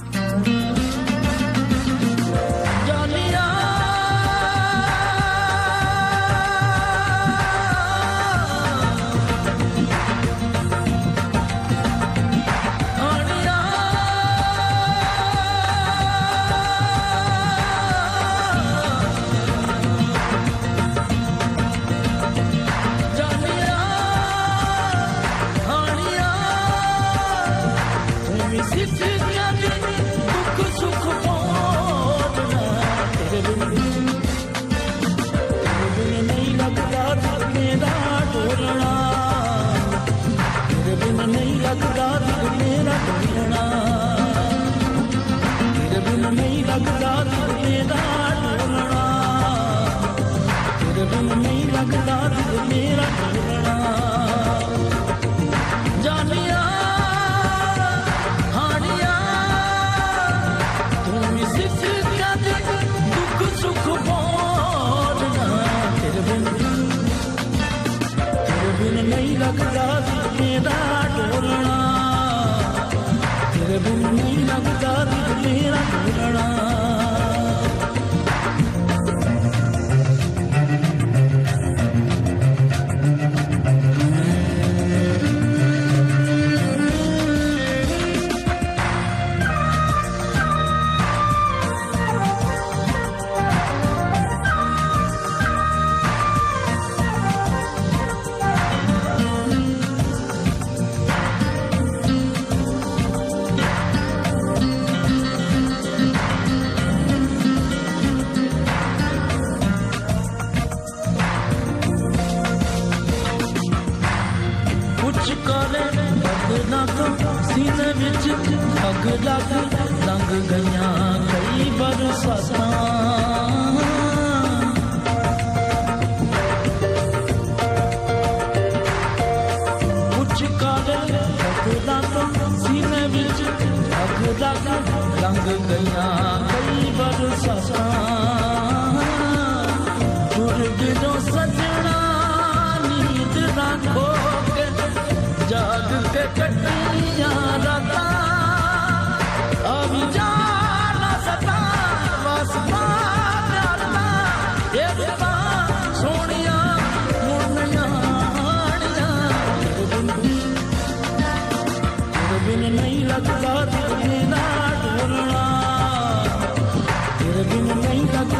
नहीं लगता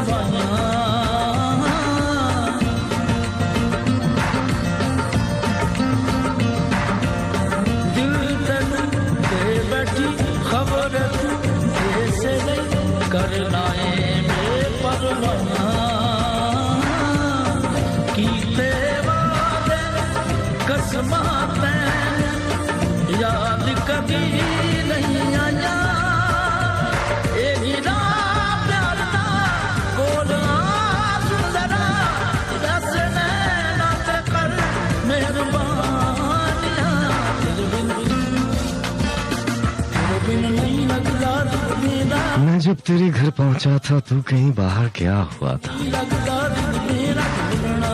परवाना दिल तन दे बैठी खबर ऐसे नहीं करना है बेपरवाना कीते वादे कसमाते याद कभी नहीं आया ए हीरा प्यार दा बोलना सुंदरा दस नैना ते कर मेहरबानियां तेरे बिन नहीं लगता मेरा मैं जब तेरे घर पहुंचा था तू कहीं बाहर गया हुआ था। लगता मेरा ढूंढना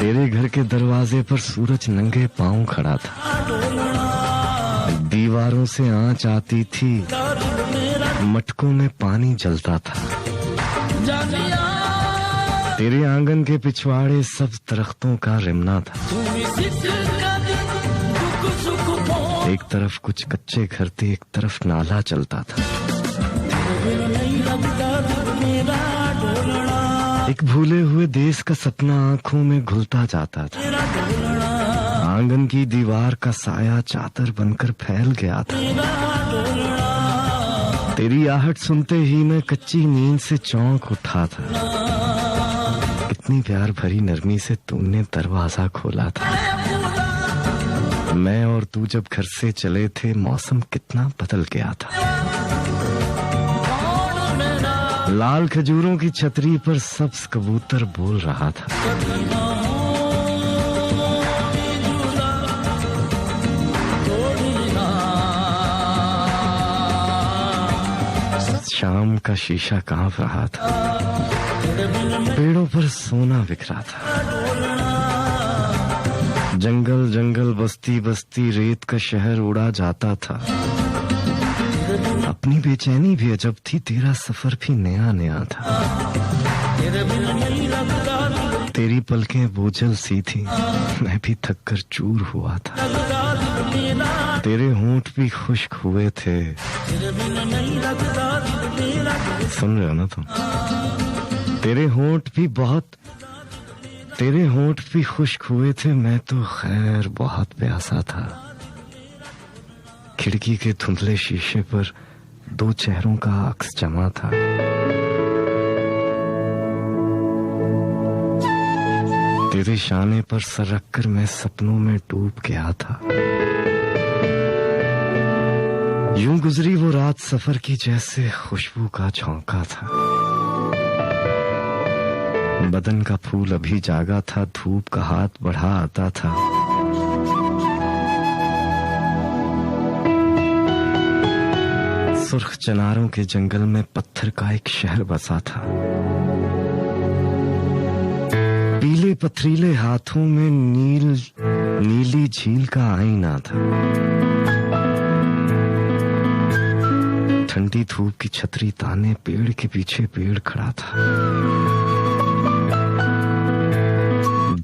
तेरे घर के दरवाजे पर सूरज नंगे पांव खड़ा था। दीवारों से आंच आती थी, मटकों में पानी जलता था। जानिया तेरे आंगन के पिछवाड़े सब दरख्तों का रिमना था। तू सिसका दुख सुख पो एक तरफ कुछ कच्चे घर थे, एक तरफ नाला चलता था। बिन नहीं लगता मेरा ढोलना एक भूले हुए देश का सपना आंखों में घुलता जाता था। मेरा ढोलना आंगन की दीवार का साया चादर बनकर फैल गया था। मेरा ढोलना तेरी आहट सुनते ही मैं कच्ची नींद से चौंक उठा था। कितनी प्यार भरी नरमी से तूने दरवाजा खोला था। मैं और तू जब घर से चले थे मौसम कितना बदल गया था। लाल खजूरों की छतरी पर सब्ज कबूतर बोल रहा था। शाम का शीशा कांप रहा था। पेड़ों पर सोना बिखरा था। जंगल जंगल बस्ती बस्ती रेत का शहर उड़ा जाता था। अपनी बेचैनी भी अजब थी, तेरा सफर भी नया नया था। तेरी पलकें बोझल सी थी, मैं भी थक कर चूर हुआ था। तेरे होंठ भी खुश्क हुए थे। सुन रहे हो ना तुम? तेरे होंठ भी खुश्क हुए थे। मैं तो खैर बहुत प्यासा था। खिड़की के धुंधले शीशे पर दो चेहरों का अक्स जमा था। तेरे शाने पर सर रखकर मैं सपनों में डूब गया था। यूं गुजरी वो रात सफर की जैसे खुशबू का झोंका था। बदन का फूल अभी जागा था, धूप का हाथ बढ़ा आता था। सुर्ख चनारों के जंगल में पत्थर का एक शहर बसा था। पीले पथरीले हाथों में नीली झील का आईना था। ठंडी धूप की छतरी ताने पेड़ के पीछे पेड़ खड़ा था।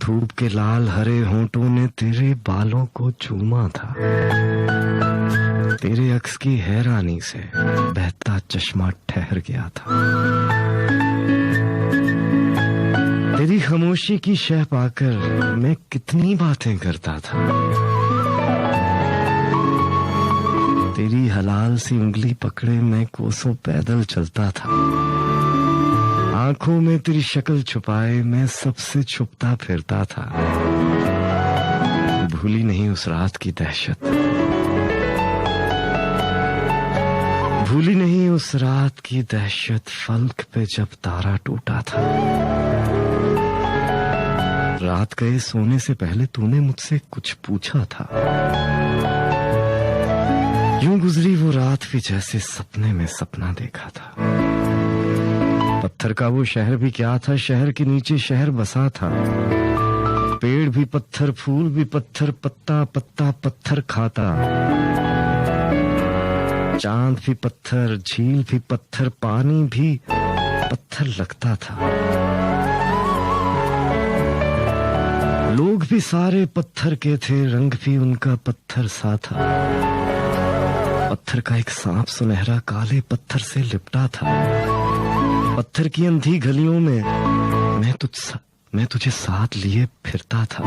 धूप के लाल हरे होंठों ने तेरे बालों को चूमा था। तेरे अक्स की हैरानी से बहता चश्मा ठहर गया था। तेरी खामोशी की शह पाकर मैं कितनी बातें करता था। तेरी हलाल सी उंगली पकड़े मैं कोसों पैदल चलता था। आंखों में तेरी शक्ल छुपाए मैं सबसे छुपता फिरता था। भूली नहीं उस रात की दहशत, भूली नहीं उस रात की दहशत, फल्क पे जब तारा टूटा था। रात गए सोने से पहले तूने मुझसे कुछ पूछा था। यूं गुजरी वो रात भी जैसे सपने में सपना देखा था। पत्थर का वो शहर भी क्या था, शहर के नीचे शहर बसा था। पेड़ भी पत्थर, फूल भी पत्थर, पत्ता पत्ता पत्थर खाता। चांद भी पत्थर, झील भी पत्थर, पानी भी पत्थर लगता था। लोग भी सारे पत्थर के थे, रंग भी उनका पत्थर सा था। पत्थर का एक सांप सुनहरा काले पत्थर से लिपटा था। पत्थर की अंधी गलियों में मैं तुझे साथ लिए फिरता था।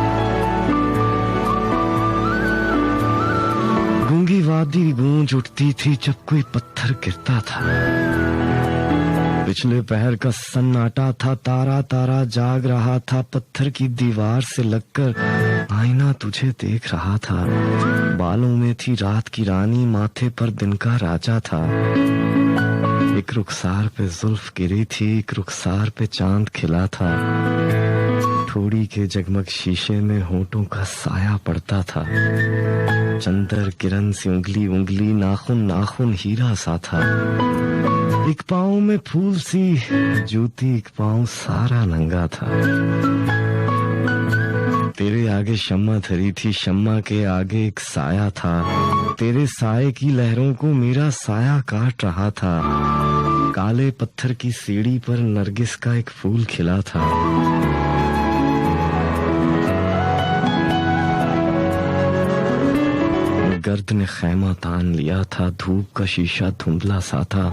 गूंगी वादी गूंज उठती थी जब कोई पत्थर गिरता था। पिछले पहर का सन्नाटा था, तारा तारा जाग रहा था। पत्थर की दीवार से लगकर आईना तुझे देख रहा था। बालों में थी रात की रानी, माथे पर दिन का राजा था। एक रुखसार पे जुल्फ गिरी थी, एक रुखसार पे चांद खिला था। ठोड़ी के जगमग शीशे में होठों का साया पड़ता था। चंद्र किरण सी उंगली उंगली, नाखून नाखून हीरा सा था। एक पाँव में फूल सी जूती, एक पाँव सारा नंगा था। तेरे आगे शम्मा धरी थी, शम्मा के आगे एक साया था। तेरे साये की लहरों को मेरा साया काट रहा था। काले पत्थर की सीढ़ी पर नरगिस का एक फूल खिला था। गर्द ने खैमा तान लिया था, धूप का शीशा धुंधला सा था।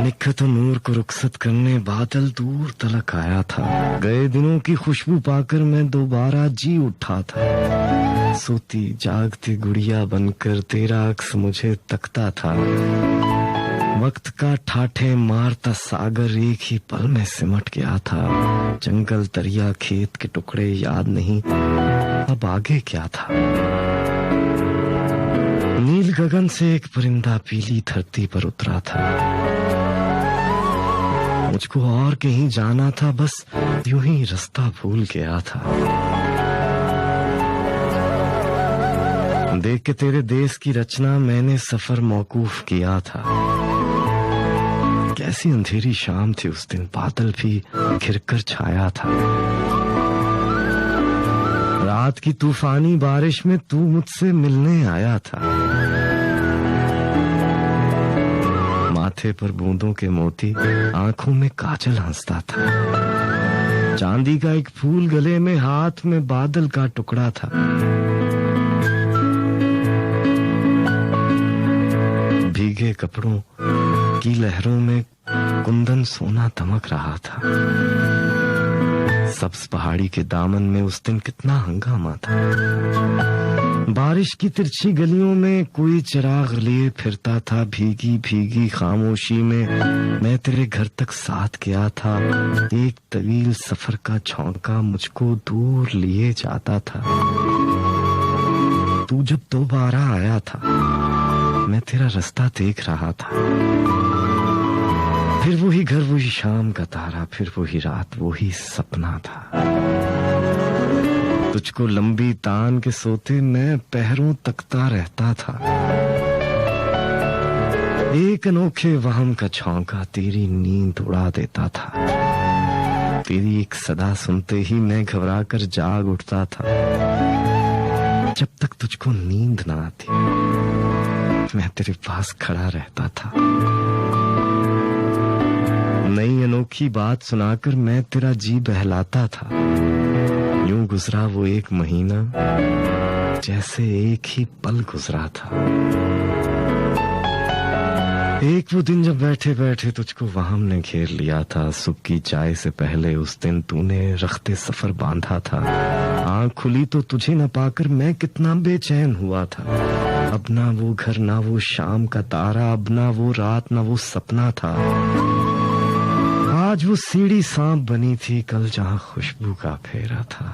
निखत नूर को रुखसत करने बादल दूर तलक आया था। गए दिनों की खुशबू पाकर मैं दोबारा जी उठा था। सोती जागती गुड़िया बनकर तेरा अक्स मुझे तकता था। वक्त का ठाठे मारता सागर एक ही पल में सिमट गया था। जंगल दरिया खेत के टुकड़े याद नहीं, अब आगे क्या था। नील गगन से एक परिंदा पीली धरती पर उतरा था। मुझको और कहीं जाना था, बस यूं ही रास्ता भूल गया था। देख के तेरे देश की रचना मैंने सफर मौकूफ किया था। कैसी अंधेरी शाम थी उस दिन, बादल भी घिरकर छाया था। रात की तूफानी बारिश में तू मुझसे मिलने आया था। माथे पर बूंदों के मोती, आंखों में काजल हंसता था। चांदी का एक फूल गले में, हाथ में बादल का टुकड़ा था। भीगे कपड़ों की लहरों में कुंदन सोना दमक रहा था। सब्ज पहाड़ी के दामन में उस दिन कितना हंगामा था। बारिश की तिरछी गलियों में कोई चिराग लिए फिरता था। भीगी भीगी खामोशी में मैं तेरे घर तक साथ गया था। एक तवील सफर का झोंका मुझको दूर लिए जाता था। तू जब दोबारा आया था, मैं तेरा रास्ता देख रहा था। फिर वही घर, वही शाम का तारा, फिर वही रात, वही सपना था। तुझको लंबी तान के सोते मैं पहरों तकता रहता था। एक अनोखे वहम का झोंका तेरी नींद उड़ा देता था। तेरी एक सदा सुनते ही मैं घबरा कर जाग उठता था। जब तक तुझको नींद ना आती, मैं तेरे पास खड़ा रहता था। नई अनोखी बात सुनाकर मैं तेरा जी बहलाता था। यूं गुजरा वो एक महीना जैसे एक ही पल गुजरा था। एक वो दिन जब बैठे बैठे तुझको वहां ने घेर लिया था। सुबह की चाय से पहले उस दिन तूने रख्ते सफर बांधा था। आँख खुली तो तुझे न पाकर मैं कितना बेचैन हुआ था। अब ना वो घर, ना वो शाम का तारा, अब ना वो रात, ना वो सपना था। आज वो सीढ़ी सांप बनी थी, कल जहां खुशबू का फेरा था।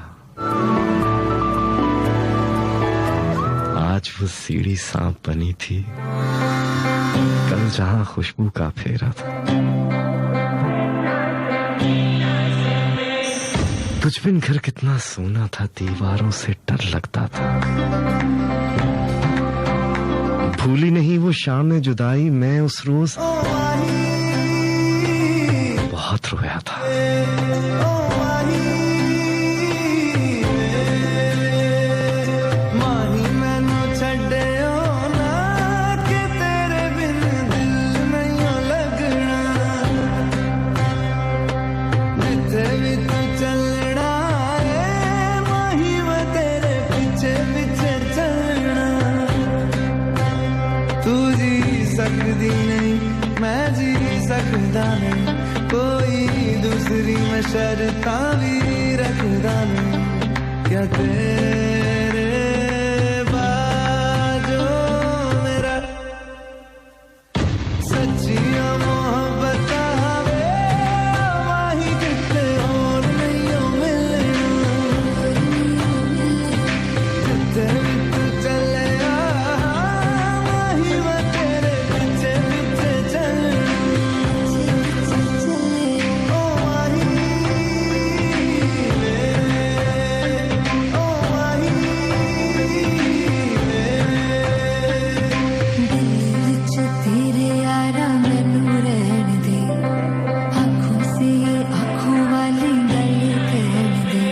आज वो सीढ़ी सांप बनी थी, कल जहां खुशबू का फेरा था। तुझ बिन घर कितना सोना था, दीवारों से डर लगता था। भूली नहीं वो शाम जुदाई, मैं उस रोज बहुत रोया था। सकदी नहीं मैं जी सकदा नहीं, कोई दूसरी मैं शर्तां भी रखदा नहीं, क्या तेरे बाजो मेरा सच्चियां मोहब्बत वे माही किते और नहीं हो मिलना, किते भी तू चले माही मैं तेरे पीछे पीछे चलना, ओ माही वे, ओ माही वे। दिल विच तेरे यारा मैनू रहन दे, आँखों से आँखों वाली गल कहन दे,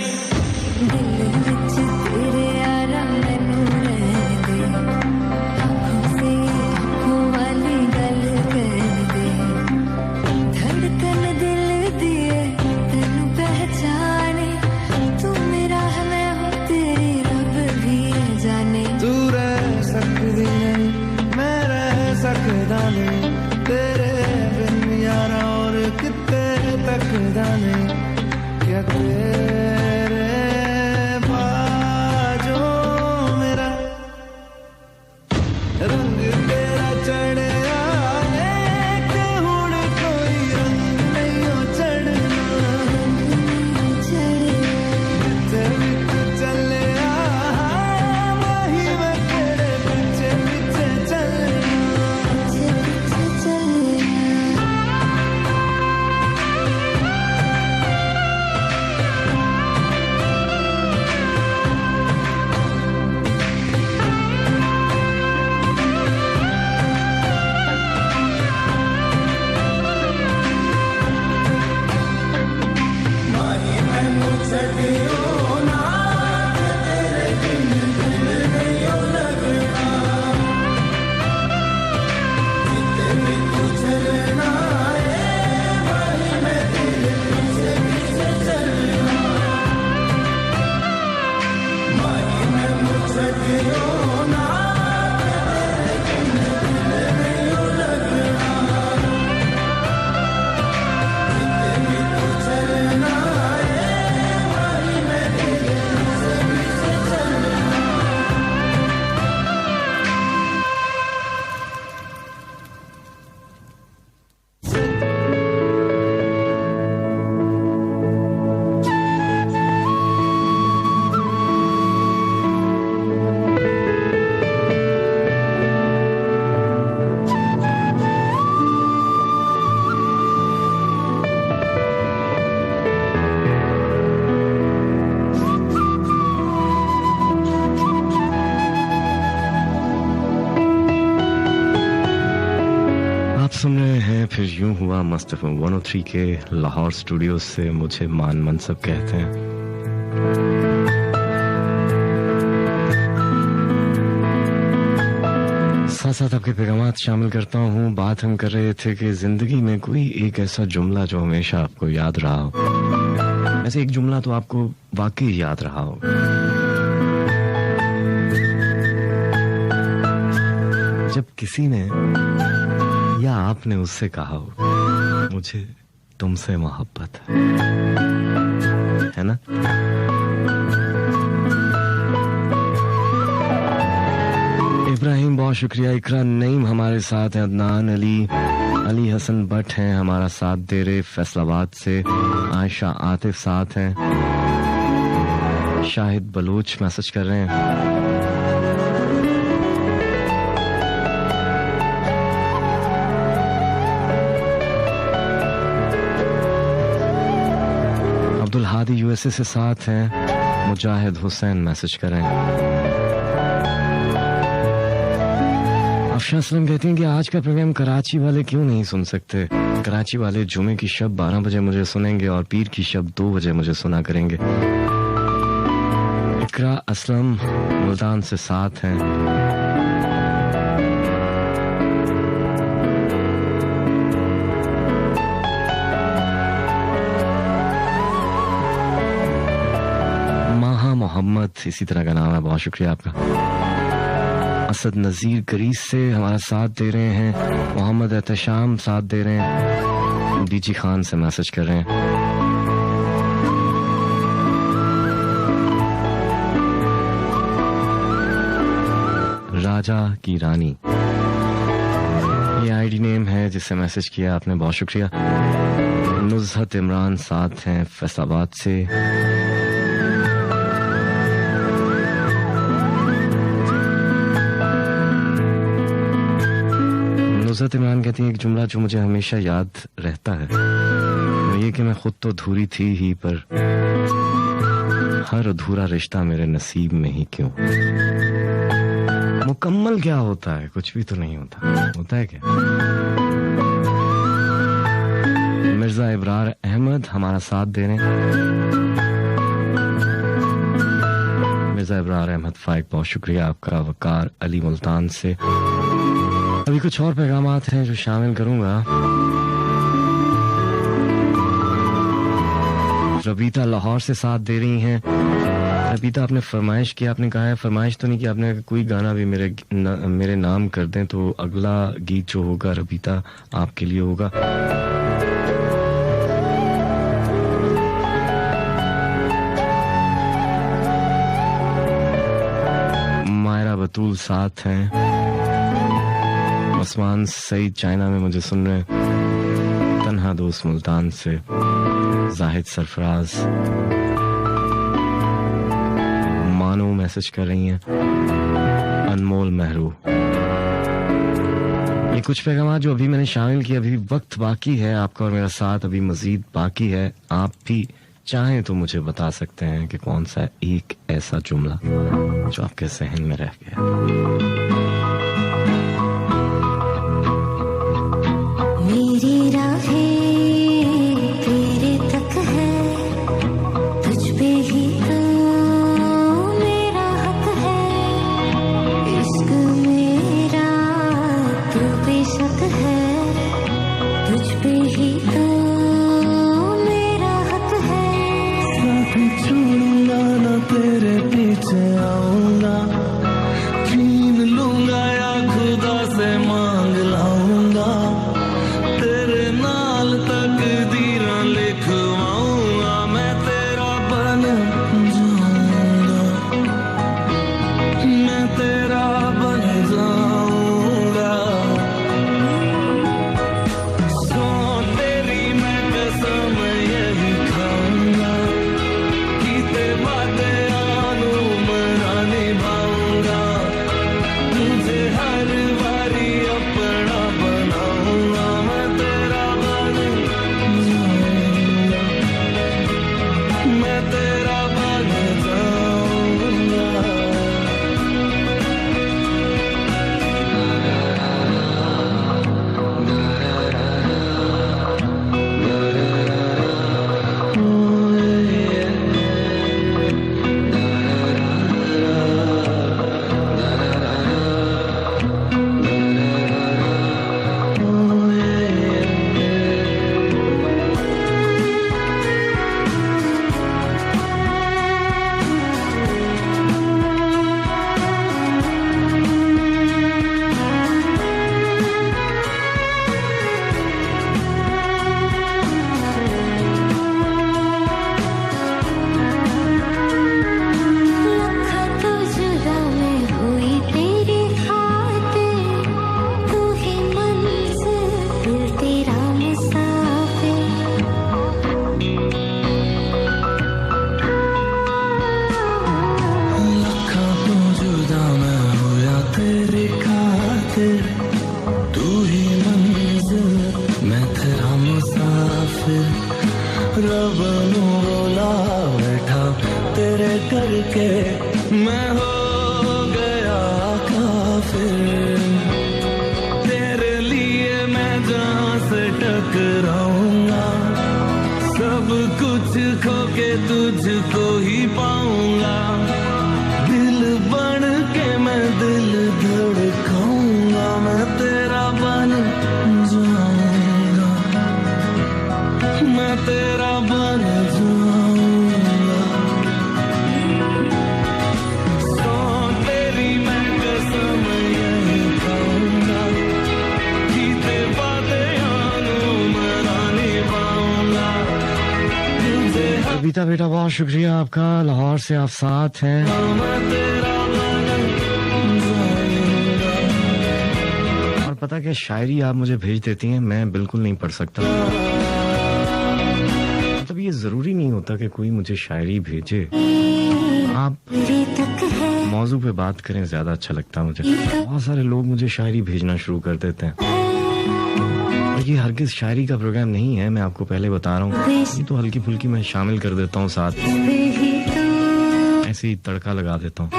दिल विच तेरे यारा मैनू रहन दे, आँखों से आँखों वाली गल कहन दे, धड़कन दिल दी है तैनू पहचाने, तू मेरा है मैं हूँ तेरी रब भी जाने। तू रह सकदी नहीं, मैं रह सकदा नहीं, तेरे बिन यारा और किते तकदा नहीं, क्या तेरे बाजो मेरा रंग तेरा चढ़या है कि हुण कोई रंग नहीं हो चढ़ना, किते भी तू चले माही मैं तेरे पीछे पीछे चलना। सुन रहे हैं फिर यूं हुआ मस्त एफएम 103 के लाहौर स्टूडियो से। मुझे मान मनसब कहते हैं। साथ साथ आपके पैगामात शामिल करता हूँ। बात हम कर रहे थे कि जिंदगी में कोई एक ऐसा जुमला जो हमेशा आपको याद रहा हो। ऐसे एक जुमला तो आपको वाकई याद रहा हो। जब किसी ने या आपने उससे कहा हो मुझे तुमसे मोहब्बत है ना। इब्राहिम बहुत शुक्रिया। इकरा नईम हमारे साथ हैं। अदनान अली हसन भट्ट हैं हमारा साथ दे रहे फैसलाबाद से। आयशा आतिफ साथ हैं। शाहिद बलूच मैसेज कर रहे हैं। अब्दुल हादी यूएसए से साथ हैं। मुजाहिद हुसैन मैसेज कर रहे हैं। अफशा असलम कहती हैं कि आज का प्रोग्राम कराची वाले क्यों नहीं सुन सकते। कराची वाले जुमे की शब 12 बजे मुझे सुनेंगे और पीर की शब 2 बजे मुझे सुना करेंगे। इकरा असलम मुल्तान से साथ हैं। माहा मोहम्मद इसी तरह का नाम है। बहुत शुक्रिया आपका। असद नज़ीर गरीस से हमारा साथ दे रहे हैं, मोहम्मद एहतशाम साथ दे रहे हैं, डीजी खान से मैसेज कर रहे हैं। राजा की रानी ये आईडी नेम है जिससे मैसेज किया आपने, बहुत शुक्रिया। नुज़हत इमरान साथ हैं फैसलाबाद से। नुज़हत इमरान कहती है एक जुमला जो मुझे हमेशा याद रहता है वो ये कि मैं खुद तो अधूरी थी ही, पर हर अधूरा रिश्ता मेरे नसीब में ही क्यों। मुकम्मल क्या होता है? कुछ भी तो नहीं होता। होता है क्या? मिर्जा इब्रार अहमद हमारा साथ दे रहे हैं। मिर्जा इब्रार अहमद फाइक, बहुत शुक्रिया आपका। वकार अली मुल्तान से। अभी कुछ और पैगामात हैं जो शामिल करूंगा। रबीता लाहौर से साथ दे रही हैं। रबीता आपने फरमाइश की, आपने कहा है, फरमाइश तो नहीं की आपने, कोई गाना भी मेरे नाम कर दें तो अगला गीत जो होगा रबीता आपके लिए होगा। मायरा बतूल साथ हैं। उस्मान सईद चाइना में मुझे सुन रहे हैं। तन्हा दोस्त मुल्तान से। जाहिद सरफराज, मानो मैसेज कर रही हैं। अनमोल मेहरू। ये कुछ पैगाम जो अभी मैंने शामिल किए। अभी वक्त बाकी है, आपका और मेरा साथ अभी मजीद बाकी है। आप भी चाहें तो मुझे बता सकते हैं कि कौन सा एक ऐसा जुमला जो आपके जहन में रह गया। मेरी राहें तेरे तक है, तुझ पे ही तो मेरा हक है। इश्क मेरा तू बेशक है, तुझ पे ही तो मेरा हक है। साथ छोड़ूंगा ना तेरे पीछे आऊंगा, छीन लूंगा या खुदा से मांग लाऊंगा। तेरे नाल तकदीरां लिखवाऊंगा, मैं तेरा बन जाऊंगा, मैं तेरा बन जाऊंगा। सो तेरी मैं कसम यही खाऊंगा, कीते बातें आनू मनानी गीता बेटा, बहुत शुक्रिया आपका, लाहौर से आप साथ हैं। और पता क्या, शायरी आप मुझे भेज देती हैं, मैं बिल्कुल नहीं पढ़ सकता। मतलब ये जरूरी नहीं होता कि कोई मुझे शायरी भेजे, आप मौजू पे बात करें, ज्यादा अच्छा लगता है मुझे। बहुत सारे लोग मुझे शायरी भेजना शुरू कर देते हैं। ये हरगिज शायरी का प्रोग्राम नहीं है, मैं आपको पहले बता रहा हूँ। ये तो हल्की फुल्की मैं शामिल कर देता हूँ साथ, ऐसे ही तड़का लगा देता हूँ।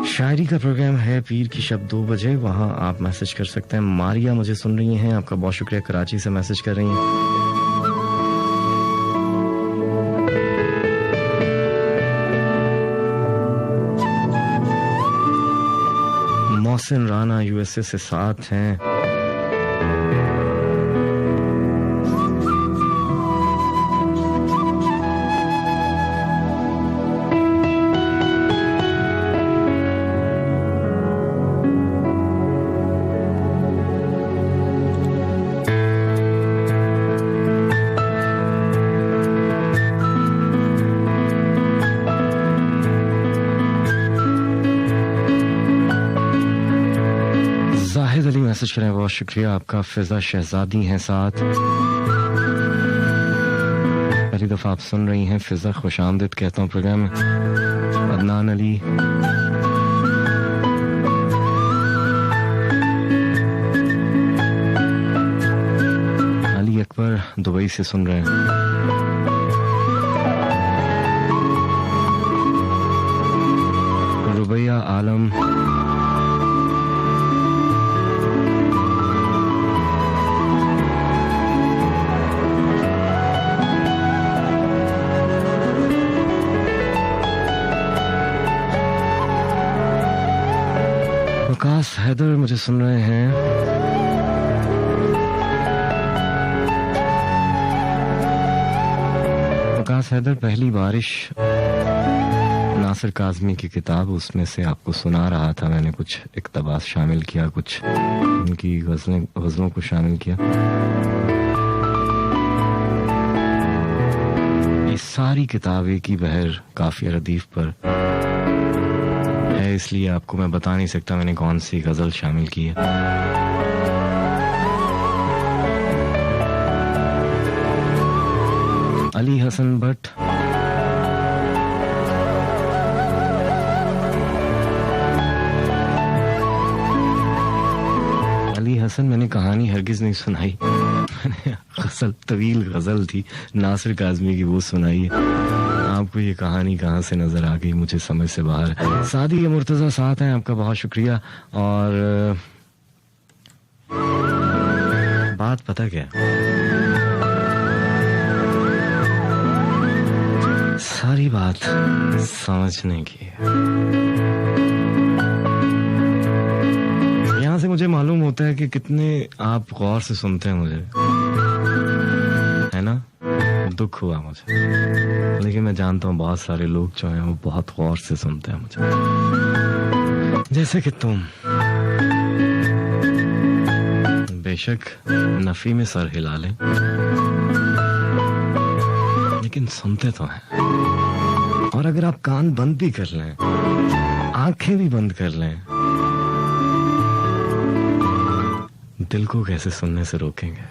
शायरी का प्रोग्राम है पीर की शब 2 बजे, वहाँ आप मैसेज कर सकते हैं। मारिया मुझे सुन रही हैं, आपका बहुत शुक्रिया, कराची से मैसेज कर रही हैं। मोहसिन राना यूएसए से साथ हैं। मैसेज करें, बहुत शुक्रिया आपका। फिजा शहजादी हैं साथ, पहली दफा आप सुन रही हैं। फिजा खुशामदीद कहता हूँ प्रोग्राम में। अदनान अली, अली अकबर दुबई से सुन रहे हैं। रुबैया आलम, वकास हैदर मुझे सुन रहे हैं। वकास हैदर, पहली बारिश नासिर काज़मी की किताब, उसमें से आपको सुना रहा था मैंने। कुछ इक़्तिबास शामिल किया, कुछ उनकी गज़लों को शामिल किया। ये सारी किताबें की बहर काफिया रदीफ पर है, इसलिए आपको मैं बता नहीं सकता मैंने कौन सी गजल शामिल की है। अली हसन भट्ट, अली हसन, मैंने कहानी हरगिज नहीं सुनाई, मैंने गजल, तवील गजल थी नासिर काज़मी की, वो सुनाई है। आपको ये कहानी कहाँ से नजर आ गई, मुझे समझ से बाहर है। सादी मुर्तजा साथ हैं, आपका बहुत शुक्रिया। और बात पता क्या, सारी बात समझने की है। यहाँ से मुझे मालूम होता है कि कितने आप गौर से सुनते हैं मुझे, है ना। दुख हुआ मुझे, लेकिन मैं जानता हूँ बहुत सारे लोग जो हैं वो बहुत गौर से सुनते हैं मुझे, जैसे कि तुम। बेशक नफी में सर हिला लें, लेकिन सुनते तो हैं। और अगर आप कान बंद भी कर लें, आंखें भी बंद कर लें, दिल को कैसे सुनने से रोकेंगे,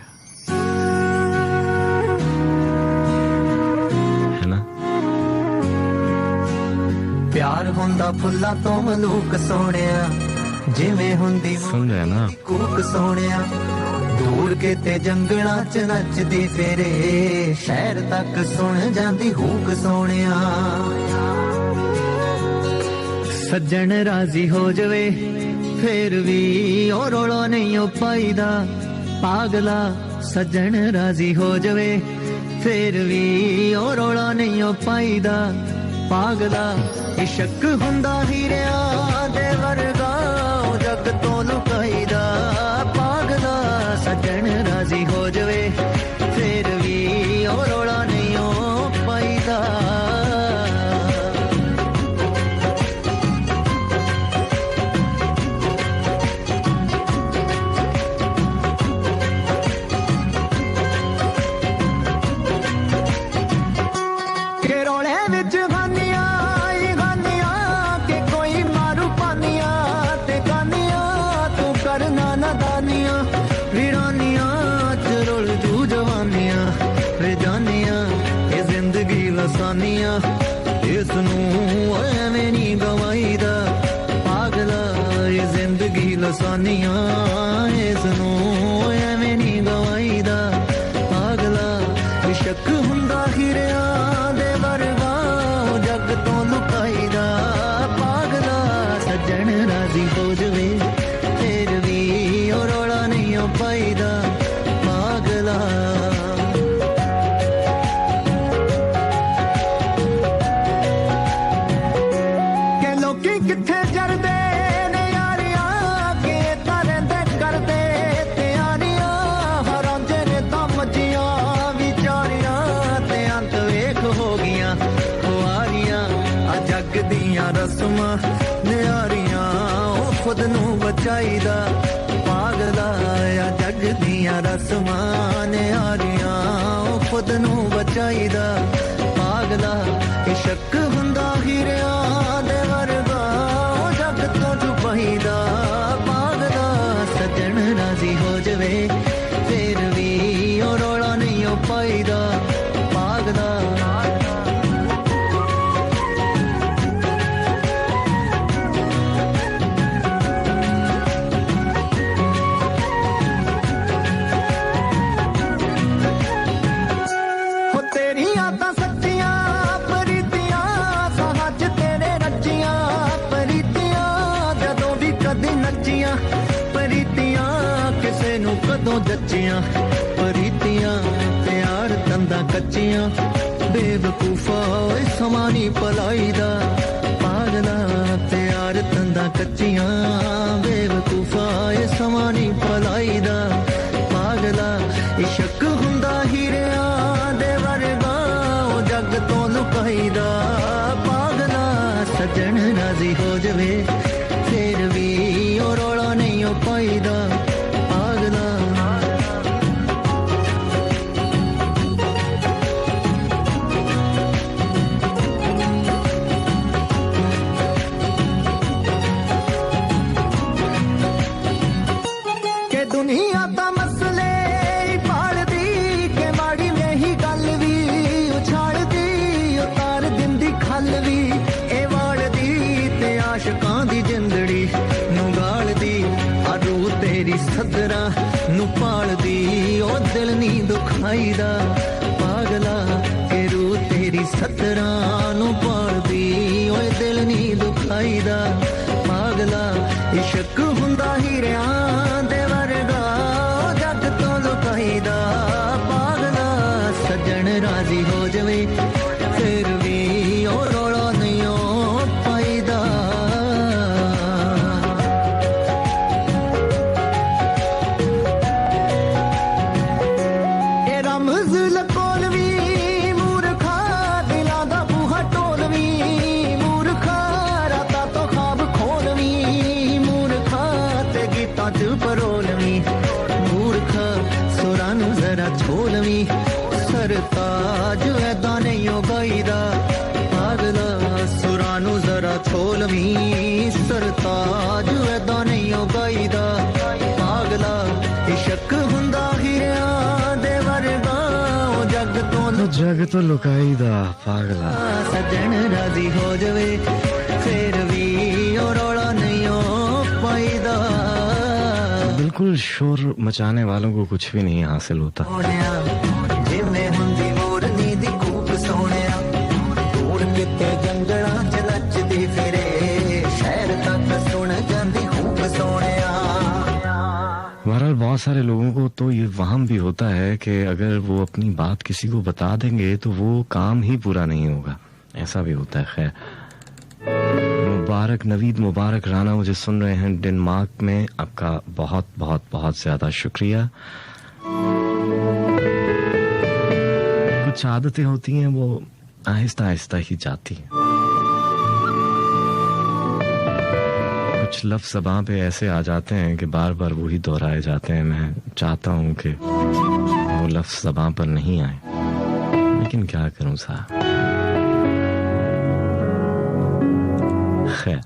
है ना। प्यार हुंदा फुल्ला तो मलूक सोहणिया, जिवें हुंदी सुन रहे ना कूक सोहणिया। दूर के ते जंगलां च नचदी फिरे, शहर तक सुन जांदी हूक सोहणिया। सज्जन राजी हो जावे फिर भी ओ रोलो नहीं ओ पाईदा, पागला सज्जन राजी हो जावे फिर भी ओ रोलो नहीं ओ पाईदा, पागला इश्क हुंदा हीरिया दे वर्गा ओ जग तो लुकाईदा, पागला सज्जन राजी हो जावे फिर भी ओ रोलो नहीं ओ पाईदा। किस नूं एवें नी गवाईदा पागला ये जिंदगी लसानियां इस नूं एवें नी गवाईदा पागला ये शक हुंदा हिरिया दे वरगा जग तो लुकाईदा पागला सज्जन राजी हो जवे फिर भी ओ रोला नहीं हो पाईदा पागला के लोकी किथे जरदे ने यारियां के तरंदे करदे त्यारियां हरांजे ने तां मजियां विचारियां ते अंत वेख हो गियां खुआरियां आ जग दियां रस्मां नियारियां ओ खुद नूं बचाईदा पागला आ जग दियां रस्मां नियारियां ओ खुद नूं बचाईदा पागला ये शक हुंदा हिरिया दे वरगा ओ जग तो छुपाईदा पागला सजन राजी हो जवे फिर भी ओ रोला नहीं हो पाईदा पागला हो तेरियां तां सच्चियां प्रीतियां साहज तेरे रचियां प्रीतियां जदों भी कदी नचियां प्रीतियां किसे नूं कदों जच्चियां प्रीतियां प्यार तंदा कच्चियां बेवकूफा ओए समां नी भलाईदा पागला प्यार तंदा कच्चियां बेवकूफा ओए समां नी भलाईदा पागला ये शक हुंदा हिरिया दे वरगा ओ जग तो लुकाईदा पागला सजन राजी हो जवे फिर भी ओ रोला नहीं हो पाईदा पागला के दुनिया दा मसले ही पालदी के माड़ी में ही गल भी उछालदी उतार दिंदी खल भी ए वालदी ते आशिकां दी जिंदड़ी नूं गालदी आ रूह तेरी सदरा नूं पालदी ओ दिल नी दुखाईदा पागला के रूह तेरी सदरा नूं पालदी ओ दिल नी दुखाईदा पागला ये शक हुंदा हिरिया दे वरगा ओ जग तो लुकाईदा पागला सजन राजी हो जवे फिर भी ओ रोला नहीं हो पाईदा ए रमज़ लकोल भी मूर्खा दिलां दा बूहा ढोल भी मूर्खा रातां तो ख्वाब खोलवी मूर्खा ते गीतां च परोलवी मूर्खा सुरां नूं जरा छोलवी सरताज ऐदा नहीं हो गाईदा पागला सुरां नूं जरा छोलवी सरताज ऐदा नहीं हो गाईदा पागला ये शक हुंदा हिरिया दे वरगा ओ जग तो जग तो लुकाईदा पागला सजन राजी हो जवे फिर भी ओ रोला नहीं हो पाईदा बिल्कुल शोर मचाने वालों को कुछ भी नहीं हासिल होता सोनिया जिवें हुंदी मोरनी दी कूक सोनिया दूर किते जंगलां च नचदी फिरे शहर तक सुन जांदी खूब सोनिया बहरहाल बहुत सारे लोगों को तो ये वहम भी होता है कि अगर वो अपनी बात किसी को बता देंगे तो वो काम ही पूरा नहीं होगा, ऐसा भी होता है। खैर, मुबारक नवीद मुबारक राना मुझे सुन रहे हैं डेनमार्क में, आपका बहुत बहुत बहुत ज्यादा शुक्रिया। कुछ आदतें होती हैं वो आहिस्ता आहिस्ता ही जाती हैं। कुछ लफ्ज़ ज़बां पे ऐसे आ जाते हैं कि बार बार वही दोहराए जाते हैं। मैं चाहता हूँ कि वो लफ्ज़ ज़बां पर नहीं आए, लेकिन क्या करूँ साहब। खैर,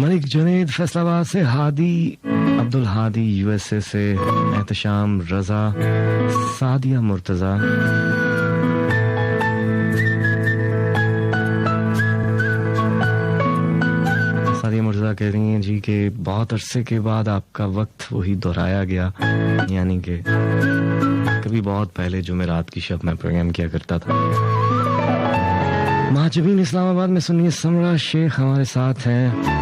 मलिक जुनैद फैसलाबाद से, हादी अब्दुल हादी यूएसए से, एहतशाम रजा, सादिया मुर्तजा, सादिया मुर्तजा कह रही हैं जी कि बहुत अरसे के बाद आपका वक्त वही दोहराया गया, यानी कि कभी बहुत पहले जुमेरात की शब में प्रोग्राम किया करता था। महाजबीन इस्लामाबाद में सुनिए समरा शेख हमारे साथ हैं।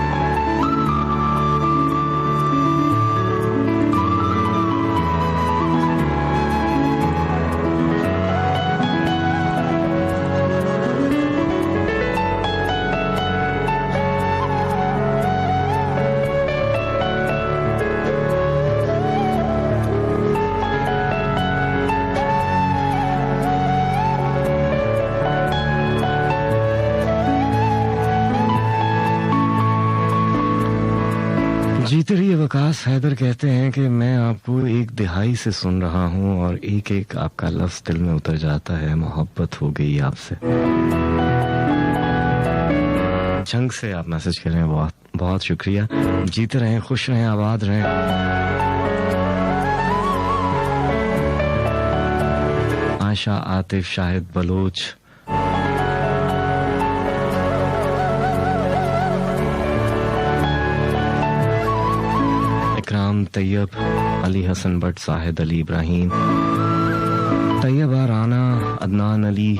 जीते रहिए। वकास हैदर कहते हैं कि मैं आपको 1 दिहाई से सुन रहा हूं और एक एक आपका लफ्ज दिल में उतर जाता है। मोहब्बत हो गई आपसे। जंग से आप मैसेज कर रहे हैं, बहुत बहुत शुक्रिया। जीते रहें, खुश रहें, आबाद रहें। आशा आतिफ, शाहिद बलोच, इकराम तैयब, अली हसन भट्ट, साहिद अली इब्राहिम, तैयबा राना, अदनान अली,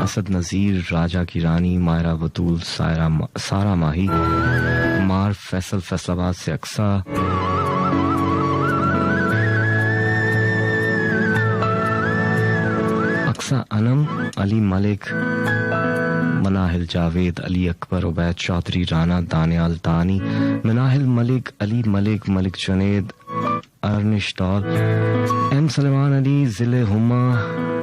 असद नज़ीर, राजा की रानी, मायरा बतूल, सारा माही, मार फैसल फैसलाबाद से, अक्सा, अनम, अली मलिक, मनाहिल जावेद, अली अकबर, उबैद चौधरी, राना, दानियाल दानी, मनाहिल मलिक, अली मलिक, मलिक जुनैद, अर्निश दौल, एम सलमान अली, जिले हुमा,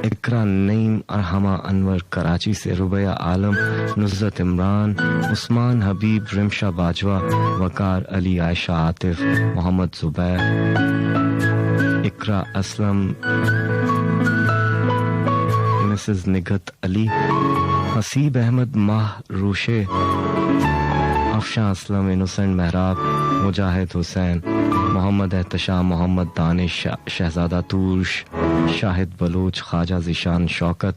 इकरा नईम, अरहमा अनवर कराची से, रुबैया आलम, नुज़रत इमरान, उस्मान हबीब, रिमशा बाजवा, वकार अली, आयशा आतिफ, मोहम्मद जुबैर, इकरा असलम, मिसेस निगत अली, हसीब अहमद, माह रूशे, अफशा असलम, इनोसेंट महराब, मुजाहिद हुसैन, मोहम्मद एहतशाम, मोहम्मद दानिश, शहजादा तूश, शाहिद बलोच, ख्वाजा ज़िशान शौकत,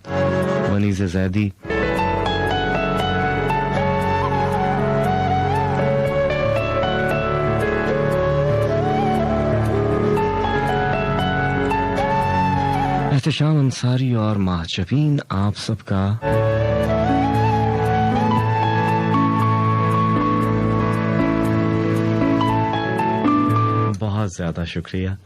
वनीज़ जैदी, एहतशाम अंसारी और महाजबीन, आप सबका बहुत ज्यादा शुक्रिया।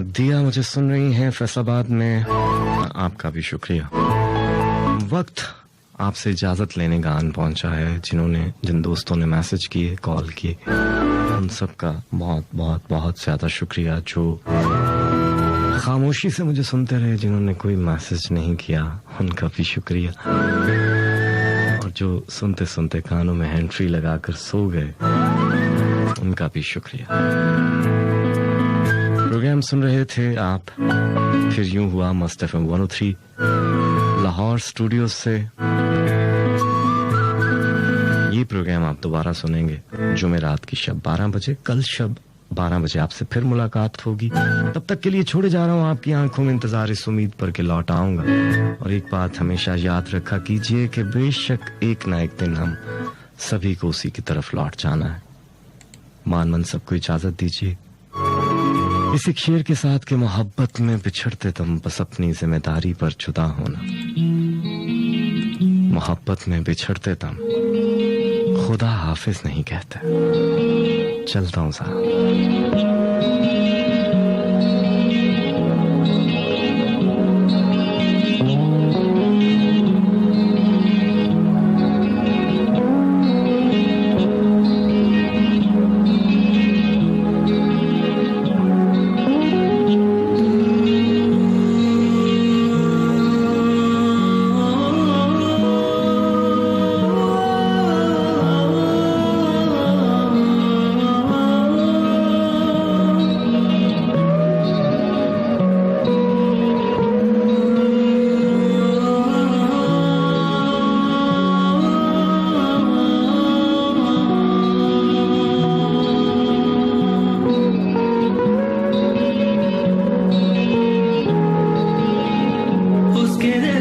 दिया मुझे सुन रही हैं फैसलाबाद में, आपका भी शुक्रिया। वक्त आपसे इजाजत लेने का आन पहुंचा है। जिन दोस्तों ने मैसेज किए, कॉल किए, उन सबका बहुत बहुत बहुत ज्यादा शुक्रिया। जो खामोशी से मुझे सुनते रहे, जिन्होंने कोई मैसेज नहीं किया, उनका भी शुक्रिया। और जो सुनते सुनते कानों में हैंड फ्री लगाकर सो गए, उनका भी शुक्रिया। प्रोग्राम सुन रहे थे आप फिर यूं हुआ मस्त एफएम 103 लाहौर स्टूडियो से। ये प्रोग्राम आप दोबारा सुनेंगे जुमेरात की शब 12 बजे। कल शब 12 बजे आपसे फिर मुलाकात होगी। तब तक के लिए छोड़े जा रहा हूँ आपकी आंखों में इंतजार इस उम्मीद पर कि लौट आऊंगा। और एक बात हमेशा याद रखा कीजिए कि बेशक एक ना एक दिन हम सभी को उसी की तरफ लौट जाना है। मान सबको इजाजत दीजिए इस एक शेर के साथ कि मोहब्बत में बिछड़ते तुम बस अपनी जिम्मेदारी पर जुदा होना। मोहब्बत में बिछड़ते तुम खुदा हाफिज नहीं कहते। चलता हूं साहब। तेरे